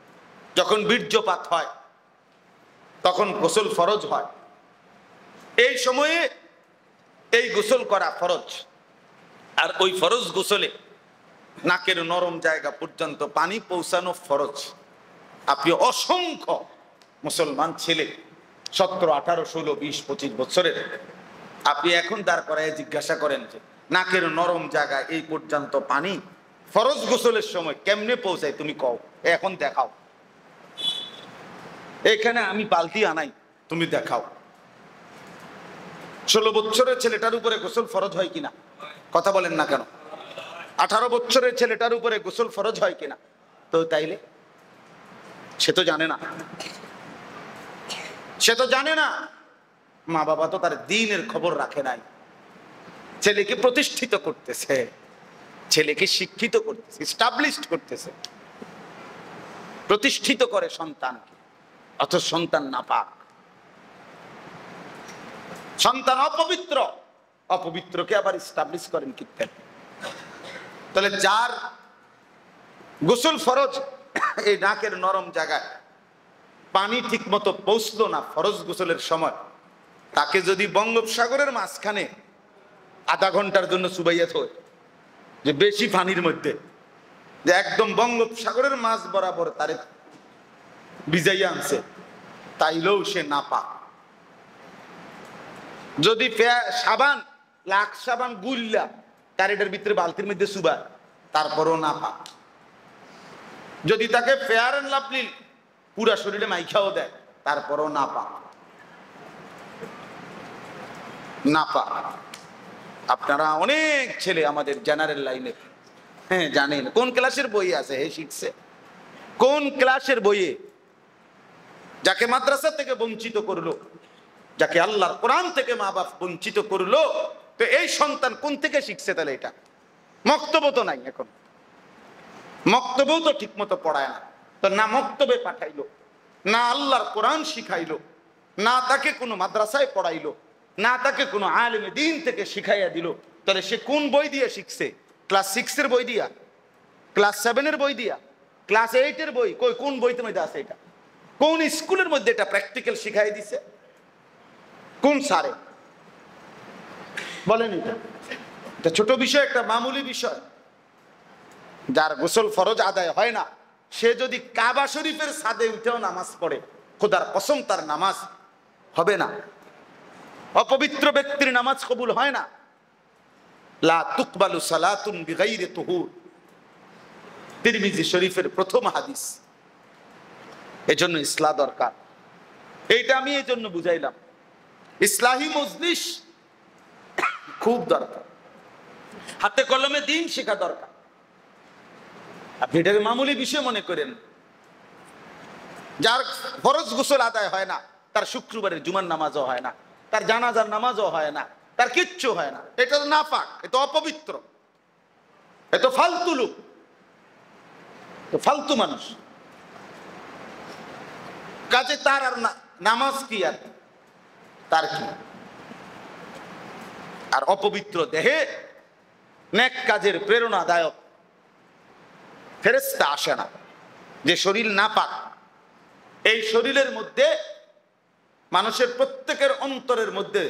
যখন বীর্যপাত হয় তখন গোসল ফরজ হয়, এই সময়ে এই গোসল করা ফরজ। আর ওই ফরজ গোসলে নাকের নরম জায়গা পর্যন্ত পানি পৌঁছানো ফরজ। আপনি অসংখ্য মুসলমান ছেলে 17, 18, 16, 20, 25 বছরের, আপনি এখন দাঁড় করায় জিজ্ঞাসা করেন যে নাকের নরম জায়গায় এই পর্যন্ত পানি ফরজ গোসলের সময় কেমনে পৌঁছায়, তুমি কও, এখন দেখাও। এখানে আমি বালতি আনাই, তুমি দেখাও। 16 বছরের ছেলেটার উপরে গোসল ফরজ হয় কিনা? কথা বলেন না কেন? 18 বছরের ছেলেটার উপরে গোসল ফরজ হয় কিনা? তো তাইলে সে তো জানে না, সে তো জানে না। মা বাবা তো তার দ্বীনের খবর রাখে নাই। ছেলেকে প্রতিষ্ঠিত করতেছে, ছেলেকে শিক্ষিত করতেছে, এস্টাবলিশড করতেছে, প্রতিষ্ঠিত করে সন্তানকে, অথচ সন্তান নাপাক, সন্তান অপবিত্র, অপবিত্রকে আবার এস্টাবলিশ করেন কি? তাহলে যার গোসল ফরজ, এই নাকের নরম জায়গায় পানি ঠিক মতো পৌঁছলো না ফরজ গোসলের সময়, তাকে যদি বঙ্গোপসাগরের মাঝখানে আধা ঘন্টার জন্য চুবাইয়া থয়, যে বেশি পানির মধ্যে, যে একদম বঙ্গোপসাগরের মাঝ বরাবর তারে ভিজাইয়া আনছে, তাইলেও সে নাপাক। যদি সাবান, লাখ সাবান গুল্লা তার এটার ভিতরে বালতির মধ্যে চুবায়, তারপরও নাপাক। যদি তাকে ফেয়ার এন্ড লাভলি পুরা শরীরে মাইখাও দেয়, তারপরও নাপাক, নাপাক। আপনারা অনেক ছেলে আমাদের জেনারেল লাইনে, হ্যাঁ জানেন কোন ক্লাসের বই আছে, হে শিখছে কোন ক্লাসের বইয়ে, যাকে মাদ্রাসা থেকে বঞ্চিত করলো, যাকে আল্লাহর কোরআন থেকে মা বাপ বঞ্চিত করলো, তো এই সন্তান কোন থেকে শিখছে? তাহলে এটা মক্তব্য তো নাই, এখন মক্তব্যও তো ঠিক মতো পড়ায় না। তো না মক্তবে পাঠাইলো, না আল্লাহর কোরআন শিখাইলো, না তাকে কোনো মাদ্রাসায় পড়াইলো, না তাকে কোনো আলেমে দ্বীন থেকে শিখাইয়া দিল, তাহলে সে কোন বই দিয়ে শিখছে? ক্লাস 6 এর বই দিয়া, ক্লাস 7 এর বই দিয়া, ক্লাস 8 এর বই? কোন বইতে মধ্যে আছে এটা? কোন স্কুলের মধ্যে এটা প্র্যাকটিক্যাল শিখাই দিছে? কোন স্যারে বলেন? এটা ছোট বিষয়, একটা মামুলি বিষয়। যার গোসল ফরজ আদায় হয় না, সে যদি কাবা শরীফের ছাদে উঠেও নামাজ পড়ে, খোদার কসম তার নামাজ হবে না। অপবিত্র ব্যক্তির নামাজ কবুল হয় না। লা তুকবালু সালাতুন বিগাইরি তুহুর, তিরমিজি শরীফের প্রথম হাদিস। এজন্য ইসলাহ দরকার। এইটা আমি এই জন্য বুঝাইলাম, ইসলাহি মজলিস খুব দরকার, হাতে কলমে দ্বীন শেখা দরকার। আপনি এটাকে মামুলি বিষয় মনে করেন। যার ফরজ গোসল আদায় হয় না, তার শুক্রবারের জুমার নামাজও হয় না, তার জানাজার নামাজও হয় না, তার কিচ্ছু হয় না। এটা তো নাপাক, এটা অপবিত্র, এটা ফালতু লোক, ফালতু মানুষ। কাজে তার আর নামাজ কি, আর তার কি? আর অপবিত্র দেহে নেক কাজের প্রেরণাদায়ক ফেরেশতা আসে না। যে শরীর নাপাক, এই শরীরের মধ্যে মানুষের প্রত্যেকের অন্তরের মধ্যে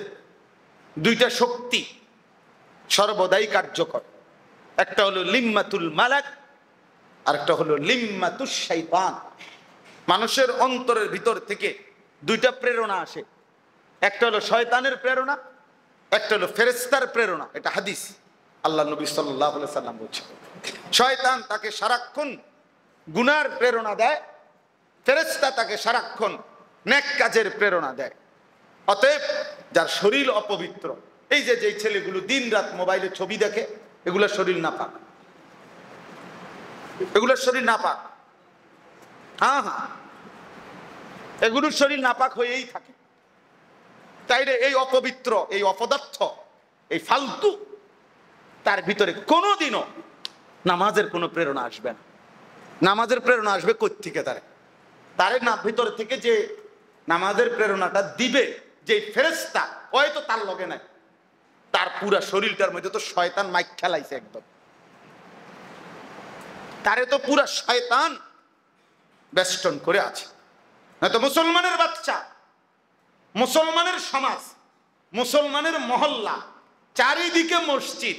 দুইটা শক্তি সর্বদাই কার্যকর। একটা হলো লিম্মাতুল মালাক, আর একটা হলো লিম্মাতুশ শাইতান। মানুষের অন্তরের ভিতর থেকে দুইটা প্রেরণা আসে, একটা হলো শয়তানের প্রেরণা, একটা হলো ফেরেশতার প্রেরণা। এটা হাদিস, আল্লাহ নবী সাল্লাল্লাহু আলাইহি সাল্লাম বলছেন। শয়তান তাকে সারাক্ষণ গুনার প্রেরণা দেয়, ফেরেশতা তাকে সারাক্ষণ নেক কাজের প্রেরণা দেয়। অতএব যার শরীর অপবিত্র, এই যে যেই ছেলেগুলো দিন রাত মোবাইলে ছবি দেখে, এগুলো শরীর নাপাক, এগুলোর শরীর নাপাক। হ্যাঁ হ্যাঁ, এগুলোর শরীর নাপাক হয়েই থাকে। তাইলে এই অপবিত্র, এই অপদার্থ, এই ফালতু, তার ভিতরে কোনোদিনও নামাজের কোনো প্রেরণা আসবে না। নামাজের প্রেরণা আসবে কোত্থেকে? তার তারে না ভিতর থেকে যে নামাজের প্রেরণাটা দিবে, যে ফেরেশতা হয়তো তার লগে নাই, তার পুরা শরীরটার মধ্যে তো শয়তান মাইক খেলাইছে একদম, তারে তো পুরা শয়তান বেষ্টন করে আছে। নয়তো মুসলমানের বাচ্চা, মুসলমানের সমাজ, মুসলমানের মহল্লা, চারিদিকে মসজিদ,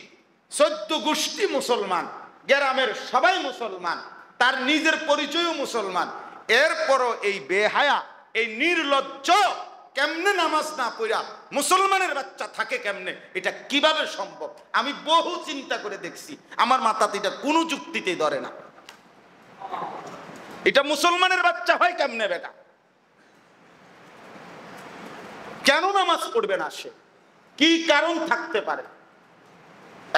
14 গোষ্ঠী মুসলমান, গ্রামের সবাই মুসলমান, তার নিজের পরিচয়ও মুসলমান, এরপরও এই বেহায়া, এই নির্লজ্জ কেমনে নামাজ না পড়া মুসলমানের বাচ্চা থাকে কেমনে? এটা কিভাবে সম্ভব? আমি বহু চিন্তা করে দেখছি, আমার মাথাতে এটা কোনো যুক্তিতেই ধরে না। এটা মুসলমানের বাচ্চা হয় কেমনে বেটা? কেন নামাজ পড়বে না সে? কি কারণ থাকতে পারে?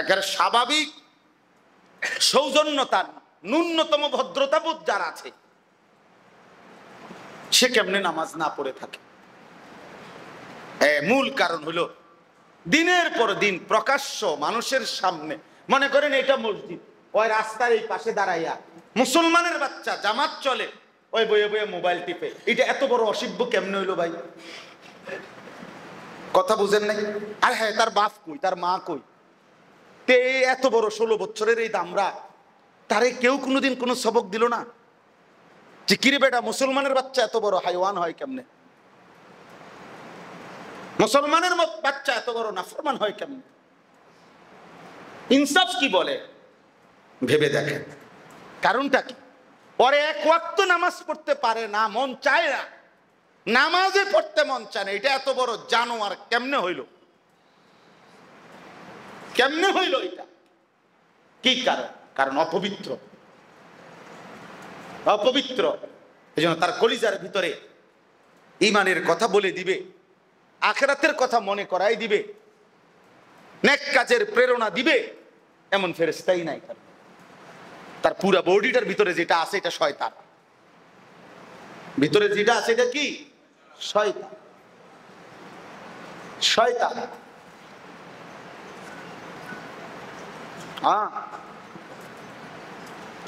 একেবারে স্বাভাবিক সৌজন্যতা, ন্যূনতম ভদ্রতাবোধ যার আছে, সে কেমনে নামাজ না পড়ে থাকে? মূল কারণ হলো দিনের পর দিন প্রকাশ্য মানুষের সামনে, মনে করেন এটা মসজিদ, ওই রাস্তার এই পাশে দাঁড়াইয়া মুসলমানের বাচ্চা জামাত চলে, ওই বইয়ে বইয়ে মোবাইল টিপে, এটা এত বড় অসভ্য কেমনে হইলো ভাই? কথা বুঝেন নাই? আর হ্যাঁ, তার বাপ কই, তার মা কই? তে এত বড় 16 বছরের এই দামরা, তারে কেউ কোনোদিন কোনো সবক দিল না যে কিরে বেটা মুসলমানের বাচ্চা এত বড় হাইওয়ান হয় কেমনে? মুসলমানের বাচ্চা এত বড় নাফরমান হয় কেমনে? ইনসাফ কি বলে ভেবে দেখেন। কারণটা কি? পরে এক ওয়াক্ত নামাজ পড়তে পারে না, মন চায় না, নামাজে পড়তে মন চায় না, এটা এত বড় জানোয়ার কেমনে হইল? কেমনে হইল এটা? কি কারণ? কারণ অপবিত্র, অপবিত্র। এই জন্য তার কলিজার ভিতরে ঈমানের কথা বলে দিবে, আখিরাতের কথা মনে করাই দিবে, নেক কাজের প্রেরণা দিবে, এমন ফেরেশতাই নাই। তার পুরা বডিটার ভিতরে যেটা আছে এটা শয়তান, ভিতরে যেটা আছে এটা কি? শয়তান। শয়তান।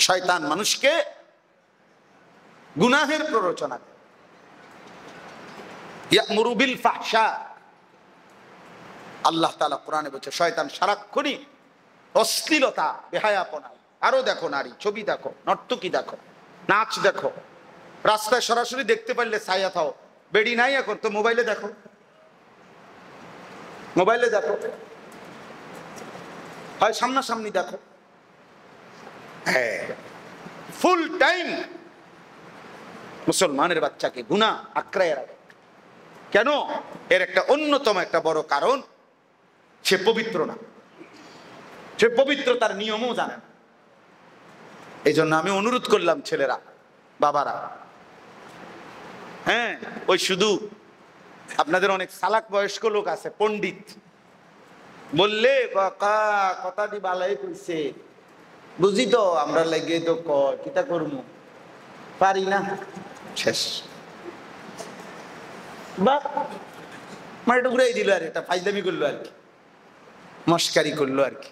শয়তান মানুষকে গুনাহের প্ররোচনা দেয়। ইয়ামুরু বিল ফাহশা, আল্লাহ তাআলা কোরআনে বলছে শয়তান সারাক্ষণই অশ্লীলতা, বেহায়াপনা। আরো দেখো, নারী ছবি দেখো, নর্তকী দেখো, নাচ দেখো, রাস্তায় সরাসরি দেখতে পারলে ছায়া থাও, বেড়ি নাই এখন তো মোবাইলে দেখো, মোবাইলে দেখো, হয় সামনাসামনি দেখো। হ্যাঁ, ফুল টাইম মুসলমানের বাচ্চাকে গুনাহ আঁকড়ায় রাখে। কেন? এর একটা অন্যতম একটা বড় কারণ, সে পবিত্র না, সে পবিত্রতার নিয়মও জানে না। এই জন্য আমি অনুরোধ করলাম ছেলেরা, বাবারা, হ্যাঁ, ওই শুধু আপনাদের অনেক চালাক বয়স্ক লোক আছে, পণ্ডিত, বললে কথাটি বালাই কইছে, বুঝি তো আমরা লেগে তো কয় কিতা করবো, পারি না, শেষ। বা মানে এটা ঘুরাই দিল, আর এটা ফাইজলামি করলো আর কি, মস্কারি করলো আর কি।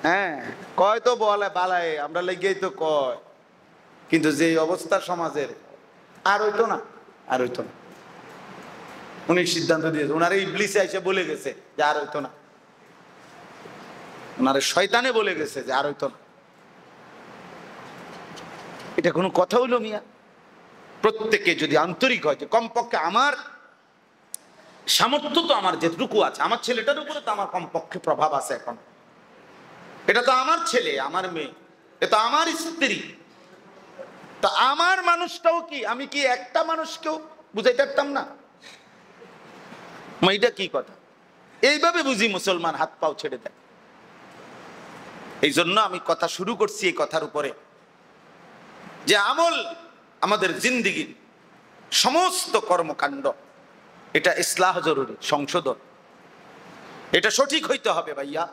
হ্যাঁ, কয় তো বলে বালায়, আমরা লেগেই তো কয়, কিন্তু যে অবস্থা সমাজের, আর হইতো না, আর হইতো না। উনি সিদ্ধান্ত দিয়েছে, ওনারে ইবলিসে এসে বলে গেছে যে আর হইতো না, ওনারে শয়তানে বলে গেছে যে আর হইতো না। এটা কোনো কথা হইল মিয়া? প্রত্যেকে যদি আন্তরিক হয় যে কমপক্ষে আমার সামর্থ্য তো আমার যেটুকু আছে, আমার ছেলেটার উপরে তো আমার কমপক্ষে প্রভাব আছে এখন, এটা তো আমার ছেলে, আমার মেয়ে, এটা আমার স্ত্রী, তা আমার মানুষটাও কি, আমি কি একটা মানুষকেও বুঝাইতে পারতাম না? এটা কি কথা? এইভাবে বুঝি মুসলমান হাত পাও ছেড়ে দেয়। এই জন্য আমি কথা শুরু করছি এই কথার উপরে যে আমল, আমাদের জিন্দেগির সমস্ত কর্মকাণ্ড, এটা ইসলাহ জরুরি, সংশোধন, এটা সঠিক হইতে হবে ভাইয়া,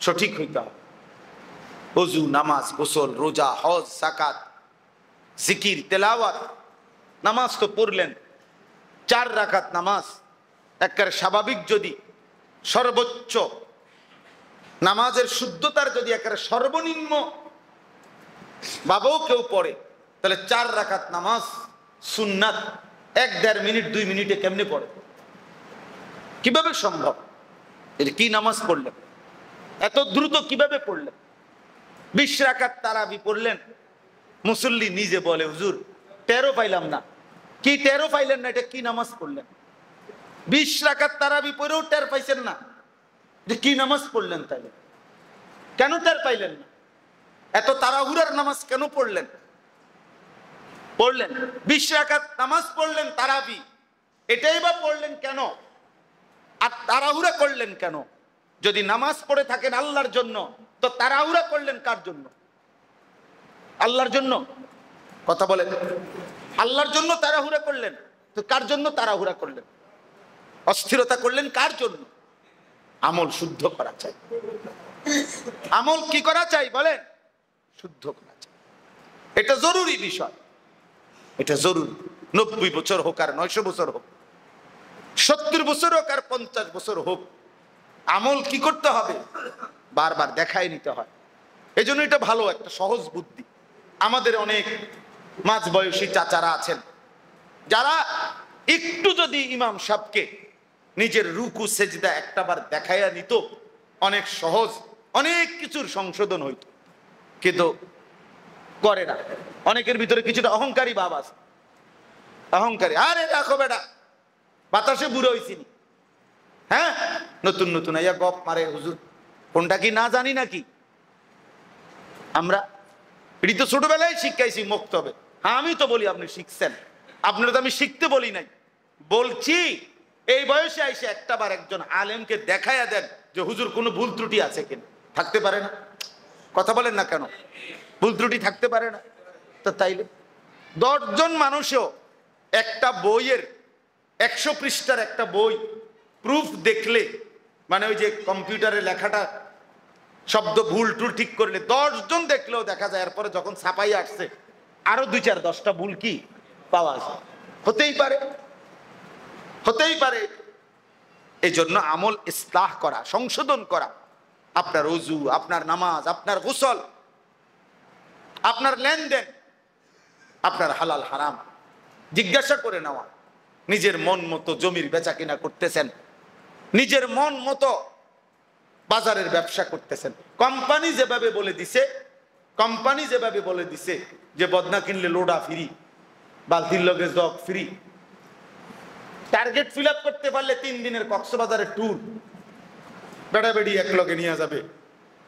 সঠিক হইতে হবে। ওযু, নামাজ, গোসল, রোজা, হজ, যাকাত, জিকির, তেলাওয়াত। নামাজ তো পড়লেন 4 রাকাত নামাজ, একেবারে স্বাভাবিক যদি সর্বোচ্চ নামাজের শুদ্ধতার যদি একেবারে সর্বনিম্ন ভাবেও কেউ পড়ে, তাহলে 4 রাকাত নামাজ সুন্নাত 1-1.5 মিনিট 2 মিনিটে কেমনে পড়ে? কিভাবে সম্ভব? এটা কি নামাজ পড়লেন? এত দ্রুত কিভাবে পড়লেন? 20 রাকাত তারাবি পড়লেন, মুসল্লি নিজে বলে হুজুর 13 পাইলাম না। কি 13 পাইলেন না? এটা কি নামাজ পড়লেন? 20 রাকাত তারাবি পড়েও 13 পাইছেন না, যে কি নামাজ পড়লেন? তাইলে কেন 13 পাইলেন না? এত তাড়াহুড়ার নামাজ কেন পড়লেন? 20 রাকাত নামাজ পড়লেন তারাবি, এটাই বা পড়লেন কেন? আর তাড়াহুড়া করলেন কেন? যদি নামাজ পড়ে থাকেন আল্লাহর জন্য, তো তাড়াহুড়া করলেন কার জন্য? আল্লাহর জন্য। কথা বলেন, আল্লাহর জন্য তাড়াহুড়া করলেন, তো কার জন্য তাড়াহুড়া করলেন? অস্থিরতা করলেন কার জন্য? আমল শুদ্ধ করা চাই। আমল কি করা চাই বলেন? শুদ্ধ করা চাই। এটা জরুরি বিষয়, এটা জরুরি। 90 বছর হোক আর 900 বছর হোক, 70 বছর হোক আর 50 বছর হোক, আমল কি করতে হবে? বারবার দেখাই নিতে হয়। এই জন্য এটা ভালো একটা সহজ বুদ্ধি। আমাদের অনেক মাঝ বয়সী চাচারা আছেন, যারা একটু যদি ইমাম সাহেবকে নিজের রুকু সেজদা একটাবার দেখাইয়া নিত, অনেক সহজ অনেক কিছুর সংশোধন হইত, কিন্তু করে না। অনেকের ভিতরে কিছুটা অহংকারী ভাব আছে। অহংকারী, আরে দেখো বেটা বাতাসে বুড়ো হইছিনি, হ্যাঁ নতুন নতুন আইয়া গপ মারে হুজুর, কোনটা কি না জানি নাকি আমরা? এটি তো ছোটবেলায় শিখাইছি মক্তবে। হ্যাঁ আমি তো বলি আপনি শিখছেন, আপনারা তো আমি শিখতে বলি নাই, বলছি এই বয়সে আইসে একটাবার একজন আলেমকে দেখাইয়া দেন যে হুজুর কোনো ভুল ত্রুটি আছে কিনা। থাকতে পারে না? কথা বলেন না কেন? ভুল ত্রুটি থাকতে পারে না? তো তাইলে 10 জন মানুষও একটা বইয়ের 100 পৃষ্ঠার একটা বই প্রুফ দেখলে, মানে ওই যে কম্পিউটারে লেখাটা শব্দ ভুল টুল ঠিক করলে 10 জন দেখলেও দেখা যায় এরপরে যখন ছাপাই আসছে আরো 2-4-10টা ভুল কি পাওয়া যায়। হতেই পারে, হতেই পারে। এই জন্য আমল ইসলাহ করা, সংশোধন করা, আপনার ওযু, আপনার নামাজ, আপনার গোসল, আপনার লেনদেন, আপনার হালাল হারাম জিজ্ঞাসা করে নেওয়া। নিজের মন মতো জমির বেচা কিনা করতেছেন, নিজের মন মতো বাজারের ব্যবসা করতেছেন। কোম্পানি যেভাবে বলে দিছে, কোম্পানি যেভাবে বলে দিছে যে বদনা কিনলে লোডা ফ্রি, বালতির লগে jug free, target fill up করতে পারলে 3 দিনের কক্সবাজারের ট্যুর বেড়া বেড়ি এক লগে নিয়ে যাবে।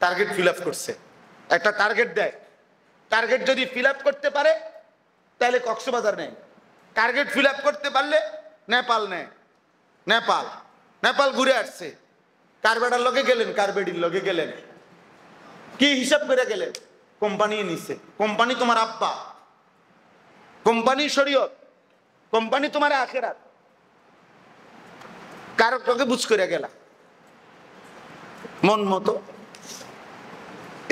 টার্গেট ফিল আপ করছে, একটা টার্গেট দেয়, টার্গেট যদি ফিল আপ করতে পারে তাহলে কক্সবাজার নেয়, টার্গেট ফিল আপ করতে পারলে নেপাল নেয়। নেপাল নেপাল ঘুরে আসছে, কার বেড়ার লগে গেলেন, কার বেডির লগে গেলেন, কি হিসাব করে গেলেন? কোম্পানি নিছে। কোম্পানি তোমার আব্বা, কোম্পানি শরীয়ত, কোম্পানি তোমার আখেরাত, কার লগে বুঝ করে গেলা? মন মতো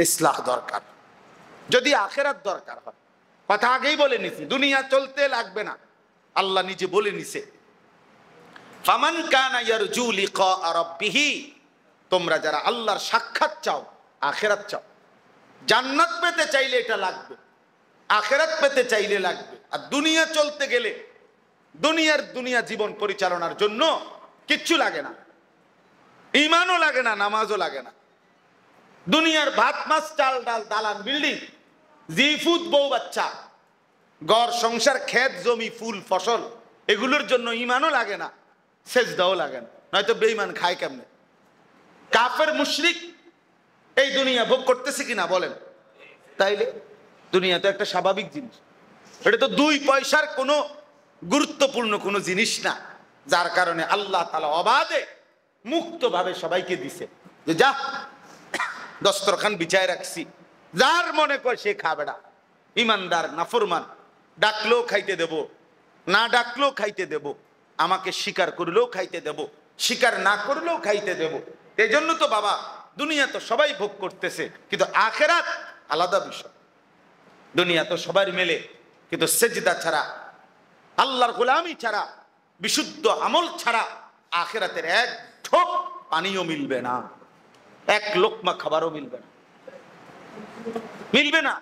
ইসলাহ দরকার। যদি আখেরাত দরকার হয়, কথা আগেই বলে নিছি, দুনিয়া চলতে লাগবে না, আল্লাহ নিজে বলে নিছে ফামান কানা ইয়ারজু লিকা রাব্বিহি, তোমরা যারা আল্লাহর সাক্ষাৎ চাও, আখেরাত চাও, জান্নাত পেতে চাইলে এটা লাগবে, আখেরাত পেতে চাইলে লাগবে। আর দুনিয়া চলতে গেলে, দুনিয়া জীবন পরিচালনার জন্য কিচ্ছু লাগে না, ঈমানও লাগে না, নামাজও লাগে না। দুনিয়ার ভাত মাছ চাল ডাল দালান বিল্ডিং, জিফুত বউ বাচ্চা, ঘর সংসার, ক্ষেত জমি, ফুল ফসল, এগুলোর জন্য ঈমানও লাগে না, সেজদাও লাগে না, নয়তো বেঈমান খায় কেমনে? কাফের মুশরিক এই দুনিয়া ভোগ করতেছে কিনা বলেন? তাইলে দুনিয়া তো একটা স্বাভাবিক জিনিস, এটা তো 2 পয়সার কোনো গুরুত্বপূর্ণ কোনো জিনিস না, যার কারণে আল্লাহ তাআলা অবাধে মুক্তভাবে সবাইকে দিছে যে যা দস্তরখান বিছায় রাখছি, যার মনে কয় সে খাবে না। ইমানদার নাফরমান ডাকলেও খাইতে দেব, না ডাকলেও খাইতে দেব, আমাকে স্বীকার করলেও খাইতে দেব, স্বীকার না করলেও খাইতে দেব। এই জন্য তো বাবা দুনিয়া তো সবাই ভোগ করতেছে, কিন্তু আখেরাত আলাদা বিষয়। দুনিয়া তো সবার মেলে, কিন্তু সেজদা ছাড়া, আল্লাহর গোলামি ছাড়া, বিশুদ্ধ আমল ছাড়া আখেরাতের এক ঢোক পানিও মিলবে না, এক লোকমা খাবারও মিলবে না, মিলবে না,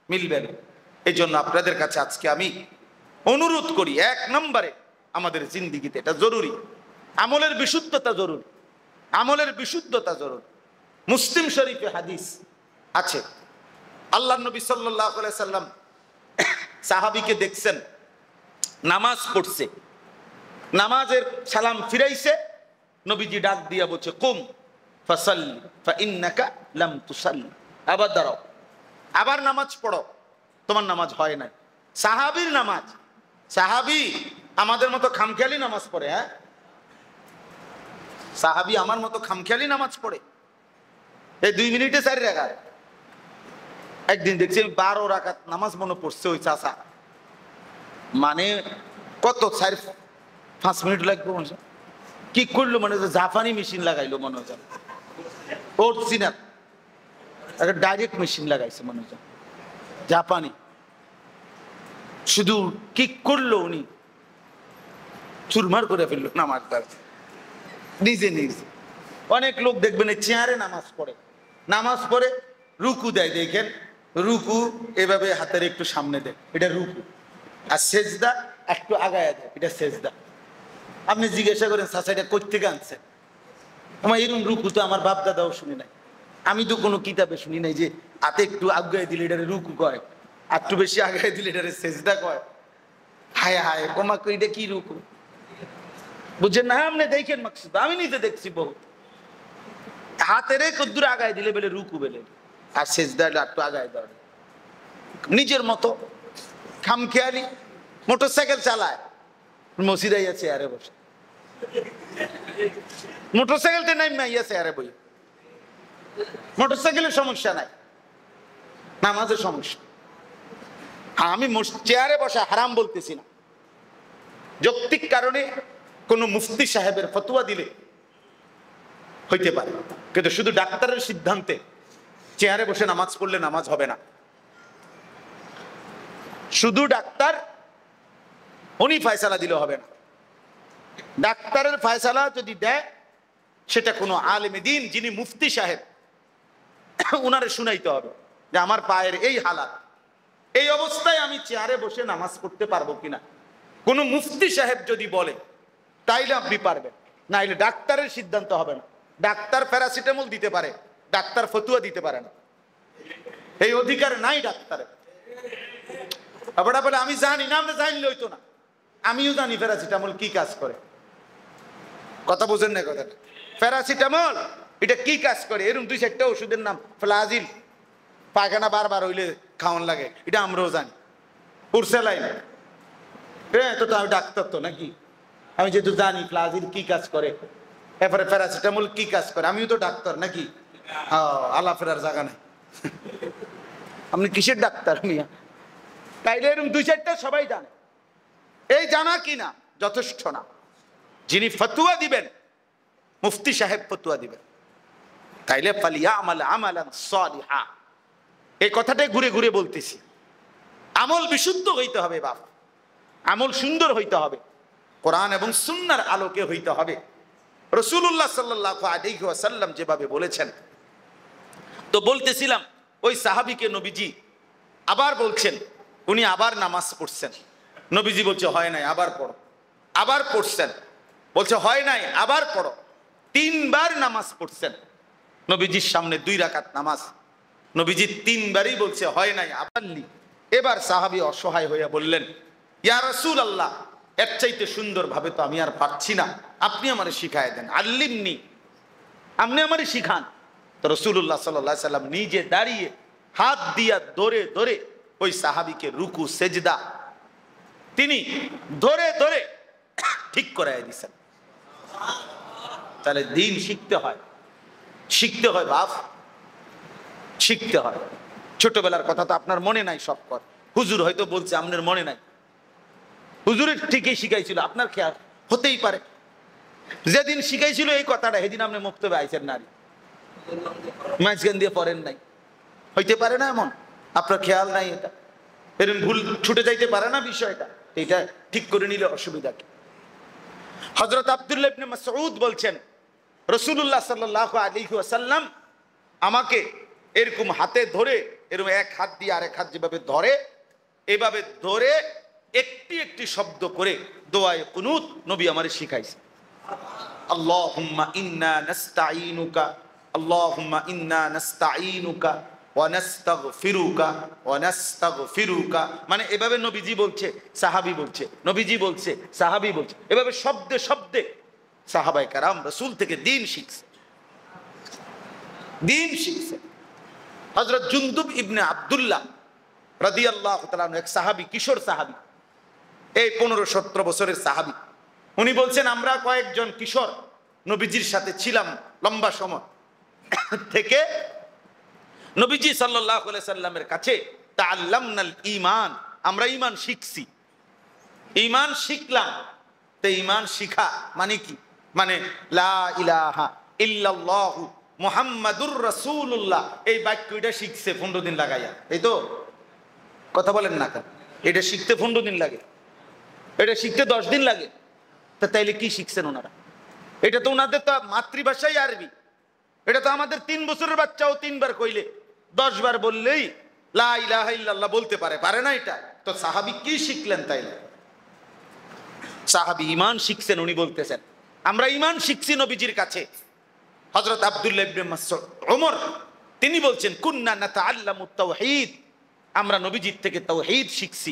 মিলবে না। এই জন্য আপনাদের কাছে আজকে আমি অনুরোধ করি, 1 নম্বরে আমাদের জিন্দিগিতে এটা জরুরি, আমলের বিশুদ্ধতা জরুরি, আমলের বিশুদ্ধতা জরুরি। মুসলিম শরীফে হাদিস আছে, আল্লাহ নবী সাল্লাল্লাহু আলাইহি সাল্লাম সাহাবীকে দেখছেন নামাজ পড়ছে, নামাজের সালাম ফিরাইছে, নবীজি ডাক দিয়া বলছে কুম ফাসাল্লি ফাইন্নাকা লাম তুসাল্লি, আবার দাঁড়াও, আবার নামাজ পড়ো, তোমার নামাজ হয় নাই। সাহাবীর নামাজ, সাহাবী আমাদের মতো খামখেয়ালি নামাজ পড়ে? হ্যাঁ, সাহাবী আমার মতো খামখেয়ালি নামাজ পড়ে? এই 2 মিনিটে 4 রাকাত। একদিন দেখছি 12 রাকাত নামাজ মনে পড়ছে ওই চাচা, মানে কত 4-5 মিনিট লাগবে মনে হয়। কি করলো মনে হচ্ছে জাপানি মেশিন লাগাইলো মনে হচ্ছে, অরিজিনাল একটা ডাইরেক্ট মেশিন লাগাইছে মনে হচ্ছে জাপানি। শুধু কি করলো উনি, চুরমার করে ফেললো নামাজ দ্বারা নিজে নিজে। অনেক লোক দেখবেন চেয়ারে নামাজ পড়ে, নামাজ পড়ে রুকু দেয়, দেখেন রুকু এভাবে হাতের একটু সামনে দেয়, এটা রুকু, আর সেজদা একটু আগায় দেয়, এটা সেজদা। আপনি জিজ্ঞাসা করেন চাচা এটা কই থেকে আনছেন? আমার এরকম রুকু তো আমার বাপ দাদাও শুনি নাই, আমি তো কোনো কিতাবে শুনি নাই যে হাতে একটু আগায় দিলে এটারে রুকু কয়, আর একটু বেশি আগায় দিলে এটারে সেজদা কয়। হায় হায় তোমাকে এটা কি রুকু বুঝছেন না? আপনি দেখেন মাকসুদ, আমি নিজে দেখছি বহুত, হাতেরে কদ্দুর আগায় দিলে বেলে রুকু বেলে, আর সেজদা একটু আগায় দেওয়া নিজের মতো খামখেয়ালি। মোটরসাইকেল চালায়, মসজিদাই আছে আরে বসে, মোটরসাইকেলটা নাই মাইয়াছে আরে বই, মোটরসাইকেলের সমস্যা নাই, নামাজের সমস্যা। আমি চেয়ারে বসা হারাম বলতেছি না, যৌক্তিক কারণে কোন মুফতি সাহেবের ফতোয়া দিলে হইতে পারে, কিন্তু শুধু ডাক্তারের সিদ্ধান্তে চেয়ারে বসে নামাজ পড়লে নামাজ হবে না। শুধু ডাক্তার উনি ফয়সালা দিলে হবে না, ডাক্তারের ফয়সালা যদি দেয় সেটা কোনো আলেমে দ্বীন যিনি মুফতি সাহেব উনারে শুনাইতে হবে যে আমার পায়ের এই হালাত, এই অবস্থায় আমি চেয়ারে বসে নামাজ পড়তে পারবো কিনা। কোন মুফতি সাহেব যদি বলে তাইলে আপনি পারবেন, নাইলে ডাক্তারের সিদ্ধান্ত হবে না। ডাক্তার প্যারাসিটামল দিতে পারে, ডাক্তার ফতুয়া দিতে পারে না, এই অধিকার নাই ডাক্তারের। আবার বলে আমি জানি না, আমরা জানলে হইতো না, আমিও জানি প্যারাসিটামল কি কাজ করে। কথা বুঝেন না কথাটা? প্যারাসিটামল এটা কি কাজ করে? এরকম 2-4টা ওষুধের নাম, ফ্লাজিল পায়খানা বারবার হইলে খাওয়ান লাগে, এটা আমরাও জানি। উরসেলাইন, তো আমি ডাক্তার তো নাকি, আমি যেহেতু জানি ফ্লাজিল কি কাজ করে, এরপরে প্যারাসিটামল কি কাজ করে, আমিও তো ডাক্তার নাকি। আল্লাহ ফেরার জায়গা নাই, আপনি কিসের ডাক্তার মিয়া? তাইলে এরকম 2-4টা সবাই জানে, এই জানা কিনা যথেষ্ট না। যিনি ফতুয়া দিবেন মুফতি সাহেব ফতুয়া দিবেন, তাইলে ফালিয়ামাল আমালান সালিহা, এই কথাটাই ঘুরে ঘুরে বলতেছি। আমল বিশুদ্ধ হইতে হবে বাপ, আমল সুন্দর হইতে হবে, কোরআন এবং সুন্নাহর আলোকে হইতে হবে। রাসূলুল্লাহ সাল্লাল্লাহু আলাইহি ওয়াসাল্লাম যেভাবে বলেছেন। তো বলতেছিলাম ওই সাহাবীকে নবীজি আবার বলছেন, উনি আবার নামাজ পড়ছেন, নবীজি বলছে হয় নাই আবার পড়ো, আবার পড়ছেন, বলছে হয় নাই আবার পড়ো, 3 বার নামাজ পড়ছেন নবীজির সামনে 2 রাকাত নামাজ, নবীজি 3 বারই বলছে হয় নাই আবার। এবার সাহাবী অসহায় হয়ে বললেন ইয়া রাসূলুল্লাহ, এর চাইতে সুন্দর ভাবে তো আমি আর পারছি না, আপনি আমারে শিখায় দেন, আল্লিমনি, আপনি আমারে শিখান। তো রাসূলুল্লাহ সাল্লাল্লাহু আলাইহি সাল্লাম নিজে দাঁড়িয়ে হাত দিয়া ধরে ধরে ওই সাহাবীকে রুকু সেজদা তিনি ধরে ধরে ঠিক করাই দিয়েছেন। তাহলে দিন শিখতে হয়, শিখতে হয় বাপ, শিখতে হয়। ছোটবেলার কথা তো আপনার মনে নাই, সব কর হুজুর হয়তো বলছে আপনার মনে নাই, হুজুরের ঠিকই শিখাইছিল, আপনার খেয়াল হতেই পারে যেদিন শিখাইছিল এই কথাটা সেদিন আপনি মুক্তবে আইছেন নারী মাঝখান দিয়ে পড়েন নাই, হইতে পারে না এমন, আপনার খেয়াল নাই, এটা এরকম ভুল ছুটে যাইতে পারে না বিষয়টা, এটা ঠিক করে নিলে অসুবিধা কি? হযরত আব্দুল্লাহ ইবনে মাসউদ বলছেন রাসূলুল্লাহ সাল্লাল্লাহু আলাইহি ওয়াসাল্লাম আমাকে এরকম হাতে ধরে, এরকম এক হাত দিয়ে আরেক হাত যেভাবে ধরে এভাবে ধরে একটি একটি শব্দ করে দোয়ায়ে কুনুত নবী আমারে শিখাইছে। আল্লাহুম্মা ইন্না নাস্তাঈনুকা, আল্লাহুম্মা ইন্না নাস্তাঈনুকা ওয়া নাস্তাগফিরুকা ওয়া নাস্তাগফিরুকা, মানে এভাবে নবীজি বলছে, সাহাবী বলছে, নবীজি বলছে, সাহাবী বলছে, এভাবে শব্দে শব্দে সাহাবায়ে কেরাম রাসূল থেকে দ্বীন শিখছে, দ্বীন শিখছে। হযরত জুনদুব ইবনে আব্দুল্লাহ রাদিয়াল্লাহু তাআলা এক সাহাবী, কিশোর সাহাবী, এই 15-17 বছরের সাহাবী। উনি বলছেন আমরা কয়েকজন কিশোর নবীজির সাথে ছিলাম লম্বা সময় থেকে, নবীজি সাল্লাল্লাহু আলাইহি সাল্লামের কাছে তাআল্লামনাল ঈমান, আমরা ঈমান শিখছি, ঈমান শিখলাম। তো ঈমান শিখা মানে কি? মানে লা ইলাহা ইল্লাল্লাহু মুহাম্মাদুর রাসূলুল্লাহ, এই বাক্যটা শিখছে 15 দিন লাগাইয়া। এই তো কথা বলেন না কেন? এটা শিখতে 15 দিন লাগে, এটা শিখতে 10 দিন লাগে। তা তাইলে কি শিখছেন ওনারা? এটা তো ওনাদের তো মাতৃভাষাই আরবি। এটা তো আমাদের 3 বছরের বাচ্চাও 3 বার কইলে 10 বার বললেই লা ইলাহা ইল্লাল্লাহ বলতে পারে, পারে না? এটা তো সাহাবী কি শিখলেন? তাইলে সাহাবী ঈমান শিখছেন। উনি বলতেছেন আমরা ঈমান শিখছি নবীজির কাছে। হযরত আব্দুল্লাহ ইবনে মাসউদ ওমর তিনি বলছেন কুন্না নাতাআল্লামু তাওহীদ, আমরা নবীজির থেকে তাওহীদ শিখছি।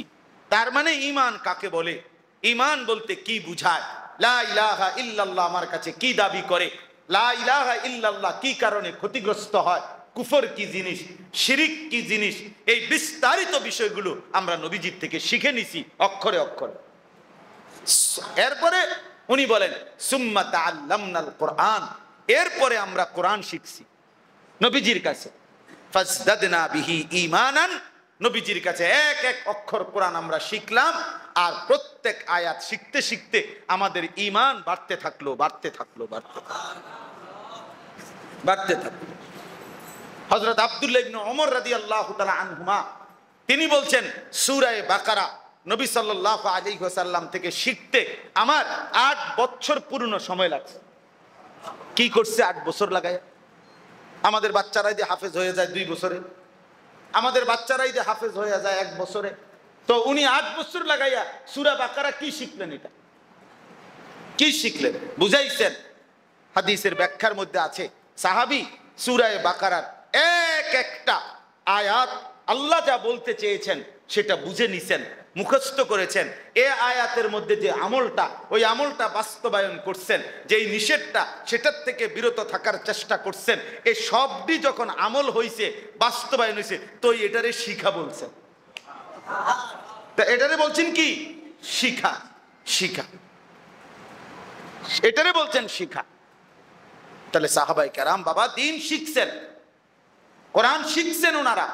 তার মানে ঈমান কাকে বলে, ঈমান বলতে কি বুঝায়, লা ইলাহা ইল্লাল্লাহ আমার কাছে কি দাবি করে, লা ইলাহা ইল্লাল্লাহ কি কারণে ক্ষতিগ্রস্ত হয়, কুফর কি জিনিস, শিরিক কি জিনিস, এই বিস্তারিত বিষয়গুলো আমরা নবীজির থেকে শিখে নিছি অক্ষরে অক্ষরে। এরপরে উনি বলেন সুম্মা তাআল্লামনাল কুরআন, এরপরে আমরা কোরআন শিখছি নবীজির কাছে। ফাজদাদনা বিহি ঈমানান, নবীজির কাছে এক এক অক্ষর কোরআন আমরা শিখলাম, আর প্রত্যেক আয়াত শিখতে শিখতে আমাদের ঈমান বাড়তে থাকলো, বাড়তে থাকলো, বাড়তে থাকলো। হযরত আব্দুল্লাহ ইবনে ওমর রাদিয়াল্লাহু তাআলা আনহুমা তিনি বলছেন সূরা বাকারা নবী সাল্লাল্লাহু আলাইহি ওয়াসাল্লাম থেকে শিখতে আমার 8 বছর পূর্ণ সময় লাগছে। কি করছে 8 বছর লাগায়? আমাদের বাচ্চারাই যে হাফেজ হয়ে যায় 2 বছরে, আমাদের বাচ্চারাই যে হাফেজ হয়ে যায় 1 বছরে। তো উনি 8 বছর লাগাইয়া সূরা বাকারা কি শিখলেন? এটা কি শিখলেন? বুঝাইছেন। হাদিসের ব্যাখ্যার মধ্যে আছে সাহাবী সূরা বাকারার এক একটা আয়াত আল্লাহ যা বলতে চেয়েছেন সেটা বুঝে নিছেন, মুখস্থ করেছেন। এ আয়াতের মধ্যে যে আমলটা, ওই আমলটা বাস্তবায়ন করছেন, যেই নিষেধটা সেটার থেকে বিরত থাকার চেষ্টা করছেন। এই সবটি যখন আমল হইছে, বাস্তবায়ন হইছে, তো এটারে শিখা বলছেন। তা এটারে বলছেন কি? শিখা, শিখা, এটারে বলছেন শিখা। তাহলে সাহাবায়ে কেরাম বাবা দ্বীন শিখছেন, কোরআন শিখছেন, ওনারা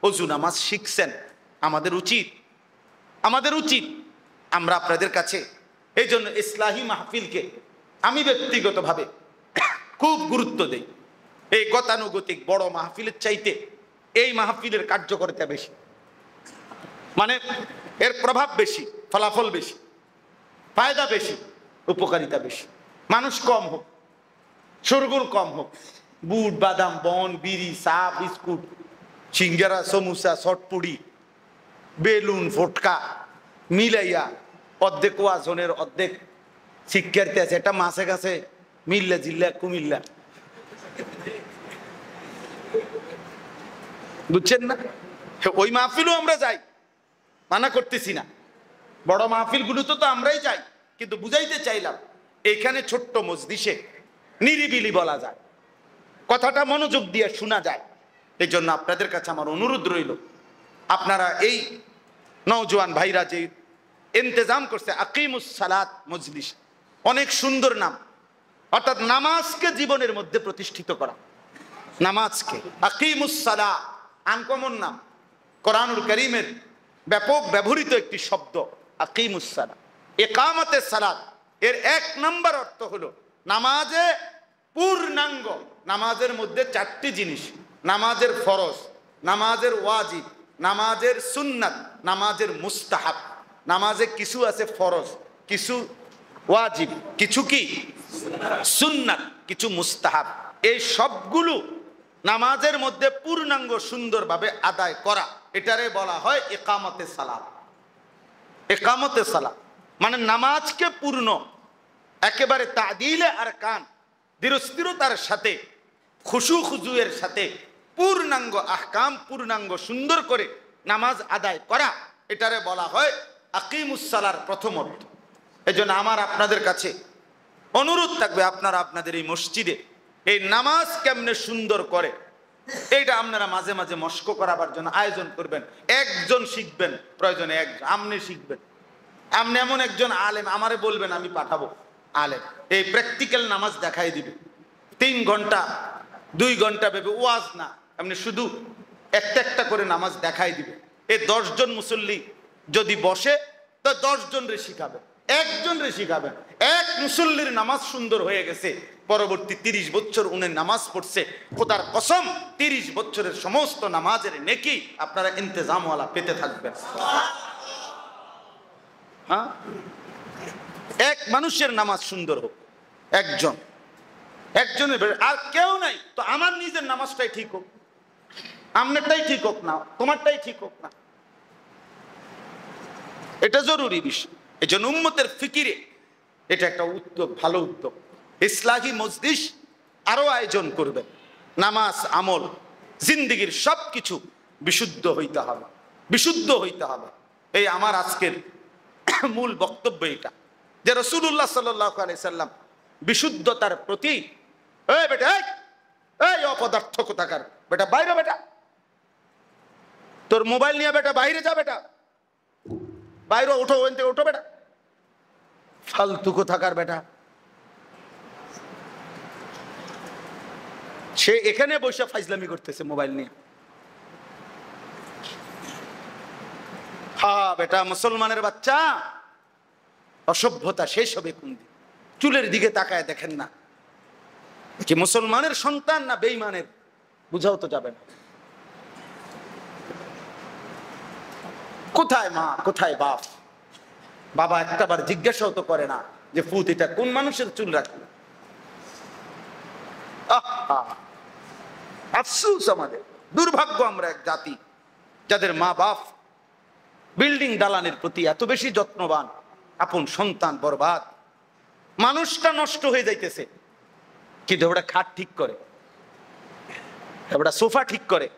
ওযু নামাজ শিখছেন। আমাদের উচিত, আমাদের উচিত আমরা আপনাদের কাছে এই জন্য ইসলাহি মাহফিলকে আমি ব্যক্তিগতভাবে খুব গুরুত্ব দেই। এই গতানুগতিক বড় মাহফিলের চাইতে এই মাহফিলের কার্যকারিতা বেশি, মানে এর প্রভাব বেশি, ফলাফল বেশি, ফায়দা বেশি, উপকারিতা বেশি। মানুষ কম হোক, শোরগোল কম হোক, বুট বাদাম বন বিড়ি চা বিস্কুট সিঙ্গারা সমুসা শর্টপুরি বেলুন ফটকা মিলাইয়া অর্ধেক ওয়াজনের অর্ধেক শিক্ষার্থী আছে, এটা মাসে কাছে মিল্লা জিল্লা কুমিল্লা, বুঝছেন না? ওই মাহফিলও আমরা যাই, মানা করতেছি না, বড় মাহফিলগুলোতে তো আমরাই যাই, কিন্তু বুঝাইতে চাইলাম এখানে ছোট্ট মজলিসে নিরিবিলি বলা যায়, কথাটা মনোযোগ দিয়ে শোনা যায়। এই জন্য আপনাদের কাছে আমার অনুরোধ রইল, আপনারা এই নওজোয়ান ভাইরা যে ইন্তজাম করছে আকিমুস সালাত মজলিস, অনেক সুন্দর নাম, অর্থাৎ নামাজকে জীবনের মধ্যে প্রতিষ্ঠিত করা, নামাজকে আকিমুস সালাহ, আনকমন নাম, কোরআনুল কারীমের ব্যাপক ব্যবহৃত একটি শব্দ আকিমুস সালাহ, ইকামাতের সালাত। এর 1 নম্বর অর্থ হলো নামাজে পূর্ণাঙ্গ, নামাজের মধ্যে 4টি জিনিস, নামাজের ফরজ, নামাজের ওয়াজিব, নামাজের সুন্নাত, নামাজের মুস্তাহাব। নামাজে কিছু আছে ফরজ, কিছু ওয়াজিব, কিছু কি সুন্নাত, কিছু মুস্তাহাব। এই সবগুলো নামাজের মধ্যে পূর্ণাঙ্গ সুন্দরভাবে আদায় করা, এটারে বলা হয় ইকামতে সালাত। ইকামতে সালাত মানে নামাজকে পূর্ণ একেবারে তাদিলে আরকান, দৃঢ়তার সাথে, খুশু খুজুয়ের সাথে পূর্ণাঙ্গ আহকাম, পূর্ণাঙ্গ সুন্দর করে নামাজ আদায় করা, এটারে বলা হয় আকিমুস সালার প্রথম অর্থ। এজন্য আমার আপনাদের কাছে অনুরোধ থাকবে, আপনারা আপনাদের এই মসজিদে এই নামাজ কেমনে সুন্দর করে এইটা আপনারা মাঝে মাঝে মস্ক করাবার জন্য আয়োজন করবেন। একজন শিখবেন, প্রয়োজনে একজন আপনি শিখবেন। আপনি এমন একজন আলেম আমারে বলবেন, আমি পাঠাবো আলেম, এই প্র্যাকটিক্যাল নামাজ দেখাই দিবে। 3 ঘন্টা 2 ঘন্টা ভেবে ওয়াজ না, আপনি শুধু একটা একটা করে নামাজ দেখাই দিবে। এই 10 জন মুসল্লি যদি বসে তো 10 জন রে শিখাবে, একজন রে শিখাবেন। এক মুসল্লির নামাজ সুন্দর হয়ে গেছে, পরবর্তী 30 বছর উনি নামাজ পড়ছে, খোদার কসম 30 বছরের সমস্ত নামাজের নেকি আপনারা ইন্তজামওয়ালা পেতে থাকবেন। হ্যাঁ, এক মানুষের নামাজ সুন্দর হোক, একজনের, আর কেউ নাই তো আমার নিজের নামাজটাই ঠিক হোক, আপনারটাই ঠিক হোক না, তোমারটাই ঠিক হোক না, এটা জরুরি বিষয়। এই জন্য উম্মতের ফিকিরে এটা একটা উদ্যোগ, ভালো উদ্যোগ। ইসলাহি মজলিস আরো আয়োজন করবেন। নামাজ, আমল, জিন্দিগির সবকিছু বিশুদ্ধ হইতে হবে, বিশুদ্ধ হইতে হবে। এই আমার আজকের মূল বক্তব্য এটা, যে রাসূলুল্লাহ সাল্লাল্লাহু আলাইহি সাল্লাম বিশুদ্ধতার প্রতি, এই বেটা, এই অপদার্থ কোথাকার বেটা, বাইরে বেটা, তোর মোবাইল নিয়ে বেটা বাইরে যা, বেটা বাইরে ওঠো, ওখান থেকে ওঠো বেটা, ফালতু কোথাকার বেটা। সে এখানে বসে ফাইজলামি করতেছে মোবাইল নিয়ে। হ্যাঁ বেটা, মুসলমানের বাচ্চা, অসভ্যতা শেষ হবে কোন দিন? চুলের দিকে তাকায় দেখেন না, কি মুসলমানের সন্তান না বেঈমানের? বুঝাও তো যাবে না। কোথায় মা, কোথায় বাপ? বাবা একটাবার জিজ্ঞাসাও তো করে না যে ফুত এটা কোন মানুষের চুল রাখবে। আফসোস, আমাদের দুর্ভাগ্য, আমরা এক জাতি যাদের মা বাপ বিল্ডিং দালানের প্রতি এত বেশি যত্নবান, আপন সন্তান বরবাদ, মানুষটা নষ্ট হয়ে যাইতেছে, কিন্তু ওটা খাট ঠিক করে, ওটা সোফা ঠিক করে,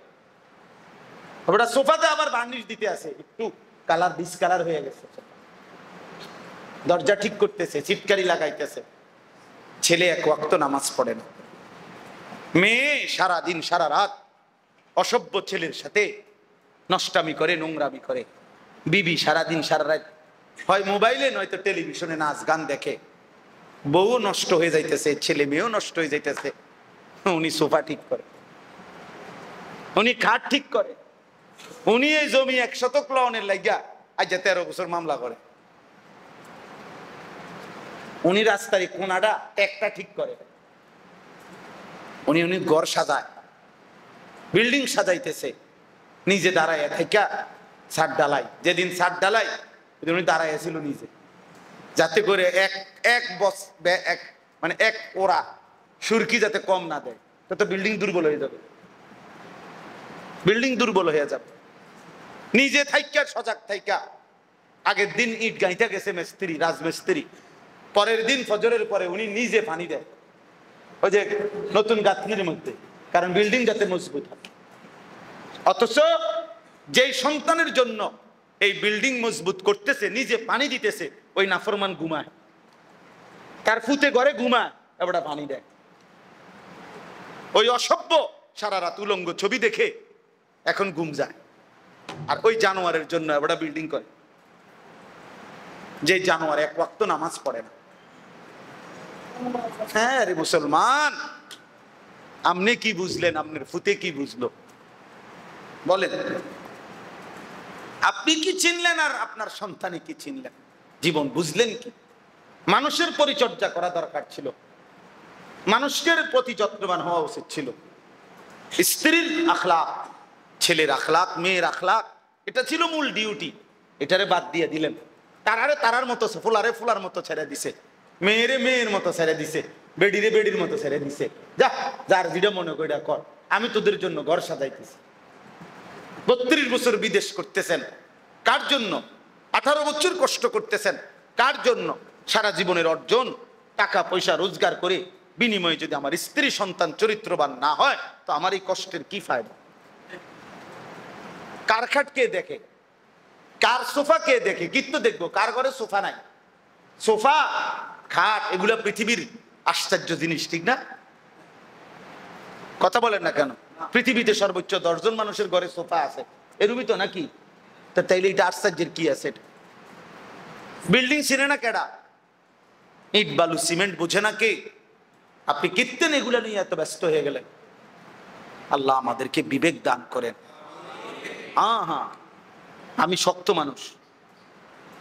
ওটা সোফাতে আবার বার্নিশ দিতে আছে, একটু কালার ডিসকালার হয়ে গেছে, দরজা ঠিক করতেছে, চিটকারি লাগাইতেছে। ছেলে এক ওয়াক্ত নামাজ পড়ে না, মেয়ে সারা দিন সারা রাত অসভ্য ছেলের সাথে নষ্টামি করে, নোংরামি করে, বিবি সারা দিন সারা রাত হয় মোবাইলে নয়তো টেলিভিশনে নাচ গান দেখে, বউ নষ্ট হয়ে যাইতেছে, ছেলে মেয়েও নষ্ট হয়ে যাইতেছে। উনি সোফা ঠিক করে, উনি খাট ঠিক করে, উনি এই জমি 1 শতক লওয়ানের লাগিয়া আজ 13 বছর মামলা করে, উনি রাস্তার কোনাটা একটা ঠিক করে, উনি ঘর সাজায়, বিল্ডিং সাজাইতেছে, নিজে দাঁড়ায় থাইকা ছাদ ডালাই, যেদিন ছাদ ডালাই উনি দাঁড়ায় ছিল নিজে, যাতে করে এক ওরা সুরকি যাতে কম না দেয়, তো বিল্ডিং দুর্বল হয়ে যাবে, বিল্ডিং দুর্বল হয়ে যাবে। নিজে থাইকা সজাগ থাইকা, আগের দিন ইট গাইতে গেছে মিস্ত্রি, রাজমিস্ত্রি, পরের দিন ফজরের পরে উনি নিজে পানি দেয় ওই যে নতুন গাঁথনির মধ্যে, কারণ বিল্ডিং যাতে মজবুত হয়। অথচ যেই সন্তানের জন্য এই বিল্ডিং মজবুত করতেছে, নিজে পানি দিতেছে, ওই নাফরমান ঘুমায়, তার ফুতে ঘরে ঘুমায়, এবার পানি দেয়। ওই অসভ্য সারা রাত উলঙ্গ ছবি দেখে এখন ঘুম যায়, আর ওই জানোয়ারের জন্য এবার বিল্ডিং করে, যে জানোয়ার এক ওয়াক্ত নামাজ পড়ে না। হ্যাঁ রে মুসলমান, আপনি কি বুঝলেন? আপনার ফুতে কি বুঝলো বলেন? আপনি কি চিনলেন আর আপনার সন্তানে কি চিনলেন? জীবন বুঝলেন কি? মানুষের পরিচর্যা করা দরকার ছিল, মানুষের প্রতি যত্নবান হওয়া উচিত ছিল। স্ত্রীর আখলাক, ছেলের আখলাক, মেয়ের আখলাক, এটা ছিল মূল ডিউটি, এটারে বাদ দিয়ে দিলেন। তারারে তারার মতো, ফুলারে ফুলার মতো ছেড়ে দিছে, মেয়েরে মেয়ের মতো ছেড়ে দিছে, বেডিরে বেডির মতো ছেড়ে দিছে, যা যার যেটা মনে করে কর, আমি তোদের জন্য ঘর সাজাইতেছি। 32 বছর বিদেশ করতেছেন কার জন্য? 18 বছর কষ্ট করতেছেন কার জন্য? সারা জীবনের অর্জন টাকা পয়সা রোজগার করে বিনিময়ে যদি আমার স্ত্রী সন্তান চরিত্রবান না হয়, তো আমার এই কষ্টের কি ফায়দা? কার খাট কে দেখে, কার সোফা কে দেখে? কিন্তু দেখবো কার ঘরে সোফা নাই। সোফা খাট এগুলা পৃথিবীর আশ্চর্য জিনিস, ঠিক না? কথা বলেন না কেন? পৃথিবীতে সর্বোচ্চ 10 জন মানুষের ঘরে সোফা আছে, এরকমই তো নাকি? তা তাইলে এটা আশ্চর্যের কি আছে? বিল্ডিং চিনে না কেডা? ইট বালু সিমেন্ট বুঝে না কে? আপনি কীর্তন এগুলা নিয়ে এত ব্যস্ত হয়ে গেলেন। আল্লাহ আমাদেরকে বিবেক দান করেন। হ্যাঁ, আমি শক্ত মানুষ,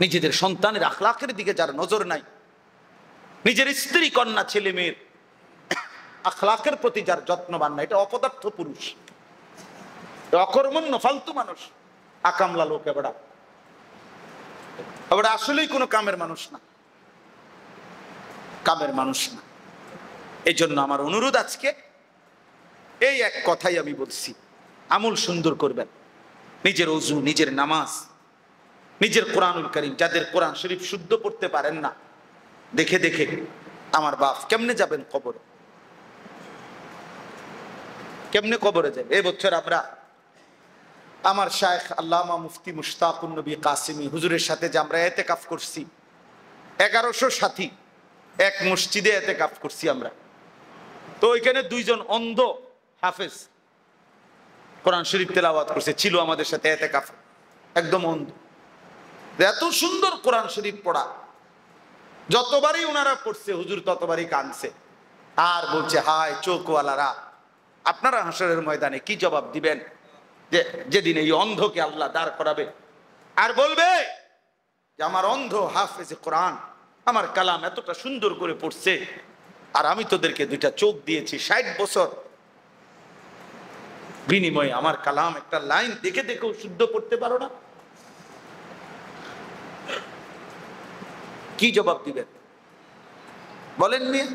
নিজেদের সন্তানের আখলাকের দিকে যার নজর নাই, নিজের স্ত্রী কন্যা ছেলে মেয়ের আখলাকের প্রতি যার যত্নবান না, এটা অপদার্থ পুরুষ, অকর্মণ্য ফালতু মানুষ, আকামলা লোক। এবারে আসলেই কোনো কামের মানুষ না, কামের মানুষ না। এই জন্য আমার অনুরোধ আজকে এই এক কথাই আমি বলছি, আমল সুন্দর করবেন। নিজের ওযু, নিজের নামাজ, নিজের কোরআনুল কারীম, যাদের কোরআন শরীফ শুদ্ধ পড়তে পারেন না, দেখে দেখে আমার বাপ কেমনে যাবেন কবরে? কেমনে কবরে যাবে? এই বছর আমরা আমার শায়েখ আল্লামা মুফতি মুশতাকুন নবী কাসিমি হুজুরের সাথে যে আমরা এতেকাফ করছি, 1100 সাথী এক মসজিদে এতেকাফ করছি আমরা। তো ওইখানে 2 জন অন্ধ হাফেজ কোরআন শরীফ তেলাওয়াত করছে, ছিল আমাদের সাথে এতেকাফ, একদম অন্ধ। এত সুন্দর কোরআন শরীফ পড়া, যতবারই ওনারা পড়ছে হুজুর ততবারই কাঁদছে আর বলছে, হায় চোখওয়ালারা, আপনারা হাসরের ময়দানে কি জবাব দিবেন যে যেদিন এই অন্ধকে আল্লাহ দাঁড় করাবে আর বলবে যে আমার অন্ধ হাফেজে কোরআন আমার কালাম এতটা সুন্দর করে পড়ছে, আর আমি তোদেরকে 2টা চোখ দিয়েছি 60 বছর, বিনিময়ে আমার কালাম একটা লাইন দেখে দেখেও শুদ্ধ পড়তে পারো না? কি জবাব দিবেন বলেন? মেয়ে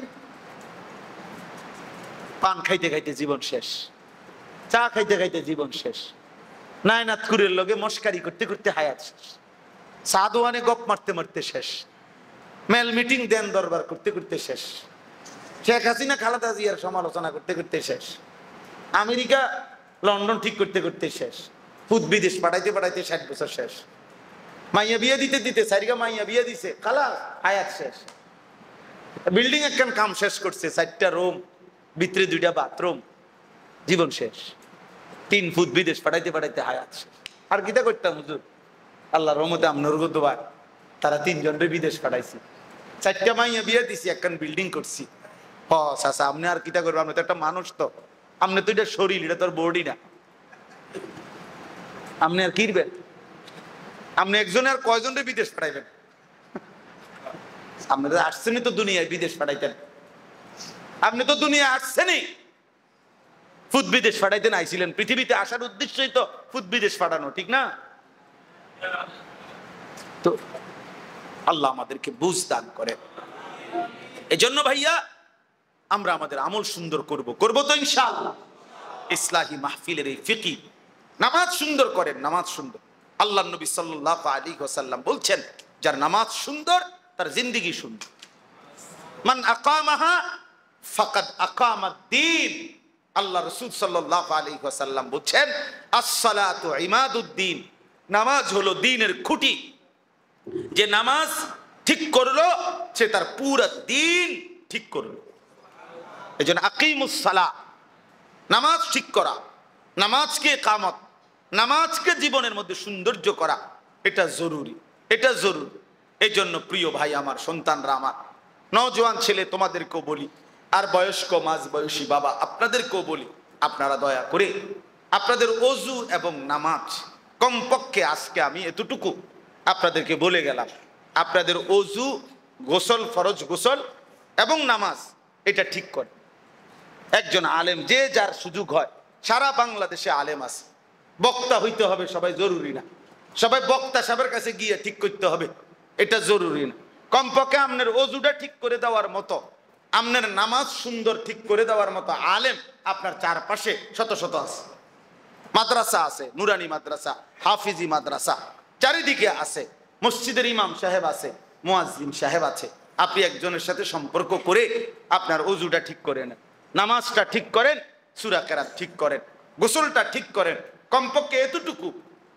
পান খাইতে খাইতে জীবন শেষ, চা খাইতে খাইতে জীবন শেষ, নায়নাতকুরের লগে মস্কারি করতে করতে হায়াত শেষ, সাদওয়ানে গপ মারতে মারতে শেষ, মেল মিটিং দেন দরবার করতে করতে শেষ, শেখ হাসিনা খালেদা জিয়ার সমালোচনা করতে করতে শেষ, আমেরিকা লন্ডন ঠিক করতে করতে শেষ, ফুদ বিদেশ পাঠাইতে পাঠাইতে 60 বছর শেষ, মাইয়া বিয়ে দিতে দিতে সারিগা মাইয়া বিয়ে দিছে, খালা হায়াত শেষ, বিল্ডিং একখান কাম শেষ করছে, 4টা রুম, ভিতরে 2টা বাথরুম, জীবন শেষ। 3 ফুট বিদেশ পাঠাইতে পাঠাইতে হায়াত শেষ। আর কিতা করতাম হুজুর? আল্লাহ রহমতে আপনার দোয়া, তারা 3 জনরে বিদেশ পাঠাইছি, 4টা মাইয়া বিয়ে দিছি, একখান বিল্ডিং করছি। চাচা আপনি আর কিতা করবেন? আপনি তো একটা মানুষ, তো আপনি তো এটা শরীর, এটা তোর বডি না, আপনি আর কিরবেন? আপনি একজনে আর কয়জনরে বিদেশ পাঠাইবেন? আপনি তো আসছেনই তো দুনিয়ায় বিদেশ পাঠাইতেন, আপনি তো দুনিয়া আসছেনই ফুদ বিদেশ পাঠাইতেন, আইছিলেন। পৃথিবীতে আসার উদ্দেশ্যই তো ফুদ বিদেশ পাঠানো, ঠিক না? তো আল্লাহ আমাদেরকে বুঝ দান করে। এজন্য ভাইয়া আমরা আমাদের আমল সুন্দর করব তো ইনশাআল্লাহ। ইসলাহি মাহফিলের এই ফিকি, নামাজ সুন্দর করেন, নামাজ সুন্দর। আল্লাহ নবী সাল্লাল্লাহু আলাইহি ওয়াসাল্লাম বলছেন, যার নামাজ সুন্দর তার জিন্দেগি সুন্দর। মান আকামাহা ফাকাদ আকামাদ-দ্বীন। আল্লাহ রাসূল সাল্লাল্লাহু আলাইহি ওয়াসাল্লাম বলছেন, আস-সালাতু ইমাদুদ-দ্বীন, নামাজ হলো দ্বীনের খুঁটি। যে নামাজ ঠিক করলো সে তার পুরো দ্বীন ঠিক করলো। এজন্য আকিমুস সালাহ, নামাজ ঠিক করা, নামাজকে ইকামত, নামাজকে জীবনের মধ্যে সৌন্দর্য করা, এটা জরুরি, এটা জরুরি। এই জন্য প্রিয় ভাই আমার, সন্তানরা আমার, নওজোয়ান ছেলে তোমাদেরকেও বলি, আর বয়স্ক মাঝ বয়সী বাবা আপনাদেরকেও বলি, আপনারা দয়া করে আপনাদের ওযু এবং নামাজ, কমপক্ষে আজকে আমি এতটুকু আপনাদেরকে বলে গেলাম, আপনাদের ওযু, গোসল, ফরজ গোসল এবং নামাজ এটা ঠিক করে। একজন আলেম, যে যার সুযোগ হয়, সারা বাংলাদেশে আলেম আছে, বক্তা হইতে হবে সবাই জরুরি না, সবাই বক্তা সাহেবের কাছে গিয়ে ঠিক করতে হবে এটা জরুরি না। কমপক্ষে আপনার ওযুটা ঠিক করে দেওয়ার মতো আপনার নামাজ সুন্দর ঠিক করে দেওয়ার মতো আলেম আপনার চারপাশে শত শত আছে। মাদ্রাসা আছে, নুরানি মাদ্রাসা, হাফিজি মাদ্রাসা চারিদিকে আছে, মসজিদের ইমাম সাহেব আছে, মুয়াজ্জিন সাহেব আছে। আপনি একজনের সাথে সম্পর্ক করে আপনার ওযুটা ঠিক করে নেন, নামাজটা ঠিক করেন, সূরা কেরাত ঠিক করেন, গোসলটা ঠিক করেন, কমপক্ষে এতটুকু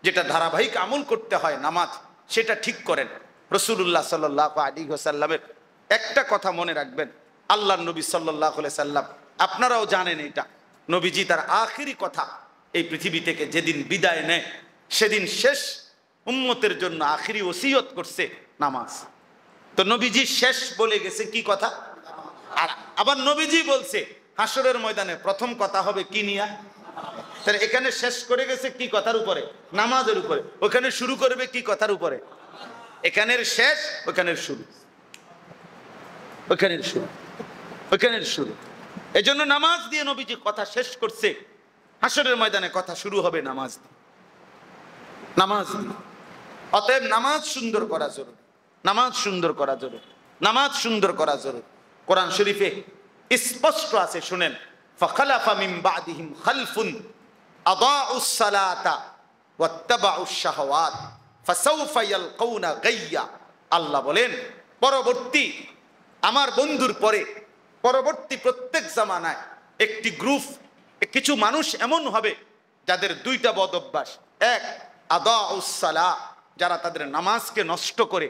যেটা ধারাবাহিক আমল করতে হয় নামাজ, সেটা ঠিক করেন। রাসূলুল্লাহ সাল্লাল্লাহু আলাইহি ওয়াসাল্লামের একটা কথা মনে রাখবেন, আল্লাহর নবী সাল্লাল্লাহু আলাইহি সাল্লাম, আপনারাও জানেন এটা, নবীজি তার আখিরি কথা এই পৃথিবী থেকে যেদিন বিদায় নেয়, সেদিন শেষ উম্মতের জন্য আখিরি ওসিয়ত করছে নামাজ। তো নবীজি শেষ বলে গেছে কি কথা, আর আবার নবীজি বলছে হাসরের ময়দানে প্রথম কথা হবে কি নিয়া। তাহলে এখানে শেষ করে গেছে কি কথার উপরে, নামাজের উপরে। ওখানে শুরু করবে কি কথার উপরে, এখানের শেষ ওখানের শুরু, ওখানের শুরু, ওখানের শুরু। এজন্য নামাজ দিয়ে নবীজি কথা শেষ করছে, হাসরের ময়দানে কথা শুরু হবে নামাজ দিয়ে, নামাজ দিয়ে। অতএব নামাজ সুন্দর করা জরুরি, নামাজ সুন্দর করা জরুরি, নামাজ সুন্দর করা জরুরি। কোরআন শরীফে স্পষ্ট আছে, শুনেন, ফাখালাফা মিন বাদিহিম খালফুন আদাউস সালাতা ওয়াত্তাবাউশ শাহাওয়াত ফাসাউফা ইয়ালকাউনা গাইয়া। আল্লাহ বলেন, পরবর্তী আমার বন্ধুর পরে পরবর্তী প্রত্যেক জামানায় একটি গ্রুপ, কিছু মানুষ এমন হবে যাদের দুইটা বদ অভ্যাস। এক, আদাউস সালাহ, যারা তাদের নামাজকে নষ্ট করে,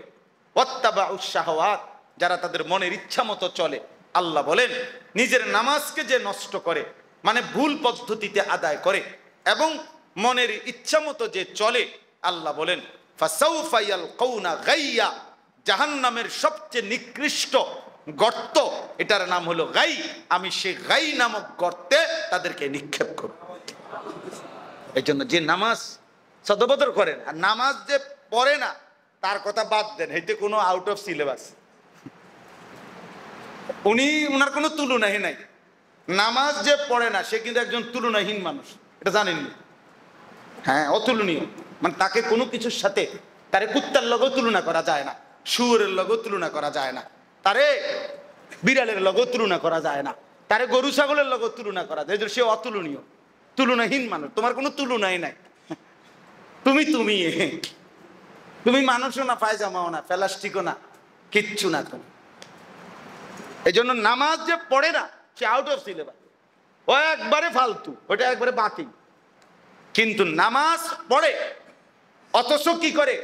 ওয়াত্তাবাউশ শাহাওয়াত, যারা তাদের মনের ইচ্ছা মতো চলে। আল্লাহ বলেন, নিজের নামাজকে যে নষ্ট করে, মানে ভুল পদ্ধতিতে আদায় করে এবং মনের ইচ্ছা মতো যে চলে, আল্লাহ বলেন ফাসাউফা ইয়ালকাউনা গাইয়া, জাহান্নামের সবচেয়ে নিকৃষ্ট গর্ত, এটার নাম হলো গাই। আমি সেই গাই নামক গর্তে তাদেরকে নিক্ষেপ করব। এই জন্য যে নামাজ সদবদর করেন আর নামাজ যে পড়ে না, তার কথা বাদ দেন, এতে কোনো আউট অফ সিলেবাস, উনার কোনো তুলনাই নাই। নামাজ যে পড়ে না সে কিন্তু একজন তুলনাহীন মানুষ, এটা জানেন? হ্যাঁ, অতুলনীয়, মানে তাকে কোনো কিছুর সাথে, তারে কুত্তার লগেও তুলনা করা যায় না, শুয়োরের লগেও তুলনা করা যায় না, তারে বিড়ালের লগেও তুলনা করা যায় না, তারে গরু ছাগলের লগেও তুলনা করা যায়। সে অতুলনীয়, তুলনাহীন মানুষ, তোমার কোনো তুলনাই নাই। তুমি তুমি তুমি মানুষও না, পায়জামাও না, প্লাস্টিকও না, কিচ্ছু না তুমি। এই জন্য নামাজ যে পড়ে না সে আউট অফ সিলেবাস, ও একবারে ফালতু, ওটা একবারে বাতিল। কিন্তু নামাজ পড়ে অথচ কি করে,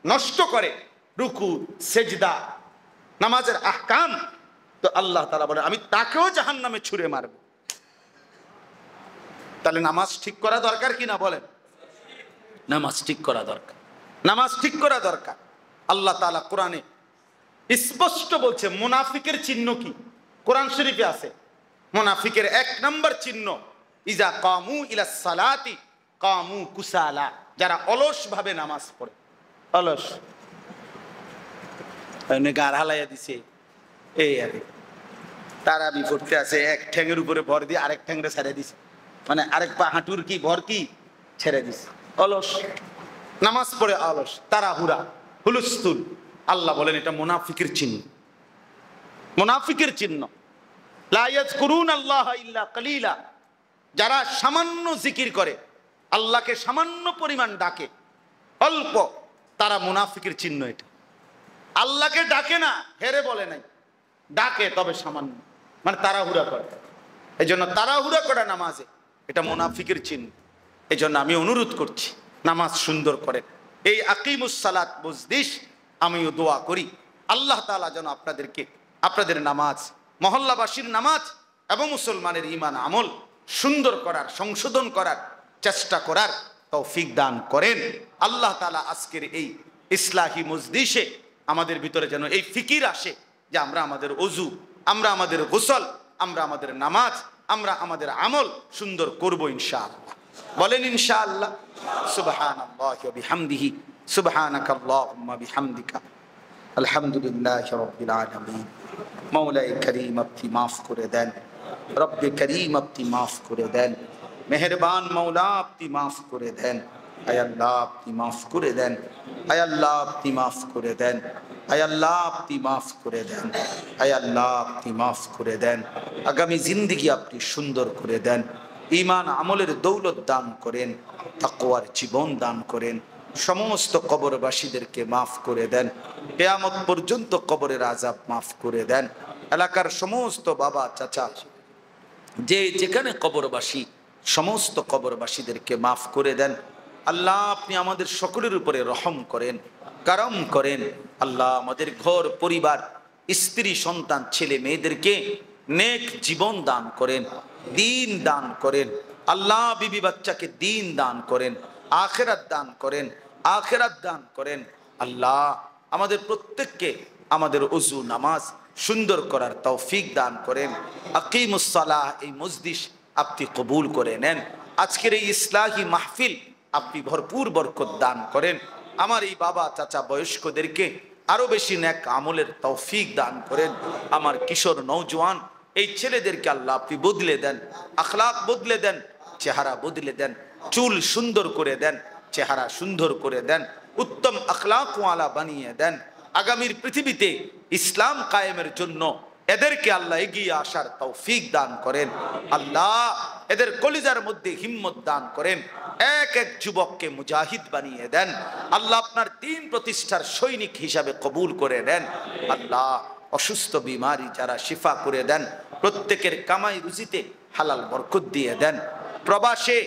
নষ্ট করে রুকু সেজদা, নামাজের আহকাম। তো আল্লাহ তাআলা বলে, আমি তাকেও জাহান্নামে ছুঁড়ে মারব। তাহলে নামাজ ঠিক করা দরকার কিনা বলেন? নামাজ ঠিক করা দরকার, নামাজ ঠিক করা দরকার। আল্লাহ তাআলা কোরআনে স্পষ্ট বলছে মুনাফিকের চিহ্ন কি, কোরআন শরীফে আছে। মুনাফিকের এক নম্বর চিহ্ন, ইজা কামু ইলা সালাতি কামু কুসালা, যারা অলস ভাবে নামাজ পড়ে। অলস, গার হালাইয়া দিছে, এই আরে তারাবি পড়তে আছে, এক ঠ্যাঙের উপরে ভর দিয়ে আরেক ঠ্যাংরে ছেড়ে দিছে, মানে আরেক পা হাঁটুর কি ভর কি ছেড়ে দিছে, অলস নামাজ পড়ে, অলস, তাড়াহুড়া, হুলস্থুল। আল্লাহ বলেন এটা মুনাফিকের চিহ্ন, মুনাফিকের চিহ্ন। লা ইয়াযকুরুন আল্লাহ ইল্লা কালিলা, যারা সামান্য জিকির করে, আল্লাহকে সামান্য পরিমাণ ডাকে, অল্প, তারা মুনাফিকের চিহ্ন। এটা আল্লাহকে ডাকে না, হেরে বলে নাই, ডাকে তবে সামান্য, মানে তাড়াহুড়া করে। এই জন্য তাড়াহুড়া করা নামাজে এটা মুনাফিকের চিহ্ন। এই জন্য আমি অনুরোধ করছি নামাজ সুন্দর করে, এই আকিমুস সালাত বুজদিস, আমিও দোয়া করি আল্লাহ তাআলা যেন আপনাদেরকে আপনাদের নামাজ, মহল্লাবাসীর নামাজ এবং মুসলমানের ঈমান আমল সুন্দর করার, সংশোধন করার চেষ্টা করার তৌফিক দান করেন। আল্লাহ তাআলা আজকের এই ইসলাহি মজলিসে আমাদের ভিতরে যেন এই ফিকির আসে যে আমরা আমাদের ওযু, আমরা আমাদের গোসল, আমরা আমাদের নামাজ, আমরা আমাদের আমল সুন্দর করব ইনশাআল্লাহ। বলেন ইনশাআল্লাহ। সুবহানাল্লাহি ওয়া বিহামদিহি, সুবহানাকাল্লাহুম্মা বিহামদিকা, আলহামদুলিল্লাহি রাব্বিল আলামিন। মওলাই করিম আপনি মাফ করে দেন, রব্বে করিম আপনি মাফ করে দেন, মেহেরবান মওলা আপনি মাফ করে দেন, আয় আল্লাহ আপনি মাফ করে দেন, আয় আল্লাহ আপনি মাফ করে দেন। আয় আল্লাহ আপনি মাফ করে দেন, আয় আল্লাহ আপনি মাফ করে দেন। আগামী জিন্দেগি আপনি সুন্দর করে দেন, ঈমান আমলের দৌলত দান করেন, তাকওয়ার জীবন দান করেন। সমস্ত কবরবাসীদেরকে মাফ করে দেন, কিয়ামত পর্যন্ত কবরের আযাব মাফ করে দেন। এলাকার সমস্ত বাবা চাচা যে যেখানে কবরবাসী, সমস্ত কবরবাসীদেরকে মাফ করে দেন। আল্লাহ আপনি আমাদের সকলের উপরে রহম করেন, কারম করেন। আল্লাহ আমাদের ঘর পরিবার, স্ত্রী সন্তান ছেলে মেয়েদেরকে নেক জীবন দান করেন, দিন দান করেন। আল্লাহ বিবি বাচ্চাকে দিন দান করেন, আখিরাত দান করেন, আখিরাত দান করেন। আল্লাহ আমাদের প্রত্যেককে আমাদের ওযু নামাজ সুন্দর করার তৌফিক দান করেন। আকিমুস সালাহ এই মজলিস আপনি কবুল করে নেন। আজকের এই ইসলাহি মাহফিল আপনি ভরপুর বরকত দান করেন। আমার এই বাবা চাচা বয়স্কদেরকে আরো বেশি নেক আমলের তৌফিক দান করেন। আমার কিশোর নওজোয়ান এই ছেলেদেরকে আল্লাহ আপনি বদলে দেন, আখলাক বদলে দেন, চেহারা বদলে দেন, চুল সুন্দর করে দেন, চেহারা সুন্দর করে দেন, উত্তম আখলাকওয়ালা বানিয়ে দেন। আগামীর পৃথিবীতে ইসলাম কায়েমের জন্য এদেরকে আল্লাহ এগিয়ে আসার তৌফিক দান করেন। আল্লাহ এদের কলিজার মধ্যে হিম্মত দান করেন, এক এক যুবককে মুজাহিদ বানিয়ে দেন। আল্লাহ আপনার দ্বীন প্রতিষ্ঠার সৈনিক হিসাবে কবুল করে নেন। আল্লাহ অসুস্থ বিমারি যারা শিফা করে দেন, প্রত্যেকের কামাই রুজিতে হালাল বরকত দিয়ে দেন। প্রবাসে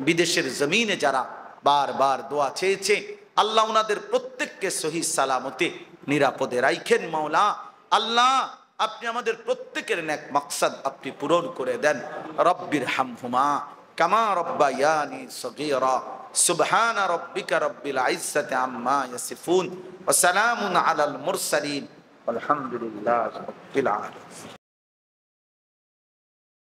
বিদেশের জমিনে যারা বারবার দোয়া চেয়েছে, আল্লাহ ওনাদের প্রত্যেককে সহি সালামতে নিরাপদে রাখেন। মাওলা আল্লাহ আপনি আমাদের প্রত্যেকের নেক মাকসাদ আপনি পূরণ করে দেন। রব্বির হামহুমা কামা রব্বায়ানি সগীরা। সুবহান রাব্বিকা রব্বিল ইজ্জাতি আম্মা ইয়াসিফুন ওয়া সালামুন আলাল মুরসালিন ওয়ালহামদুলিল্লাহি রাব্বিল আলামিন।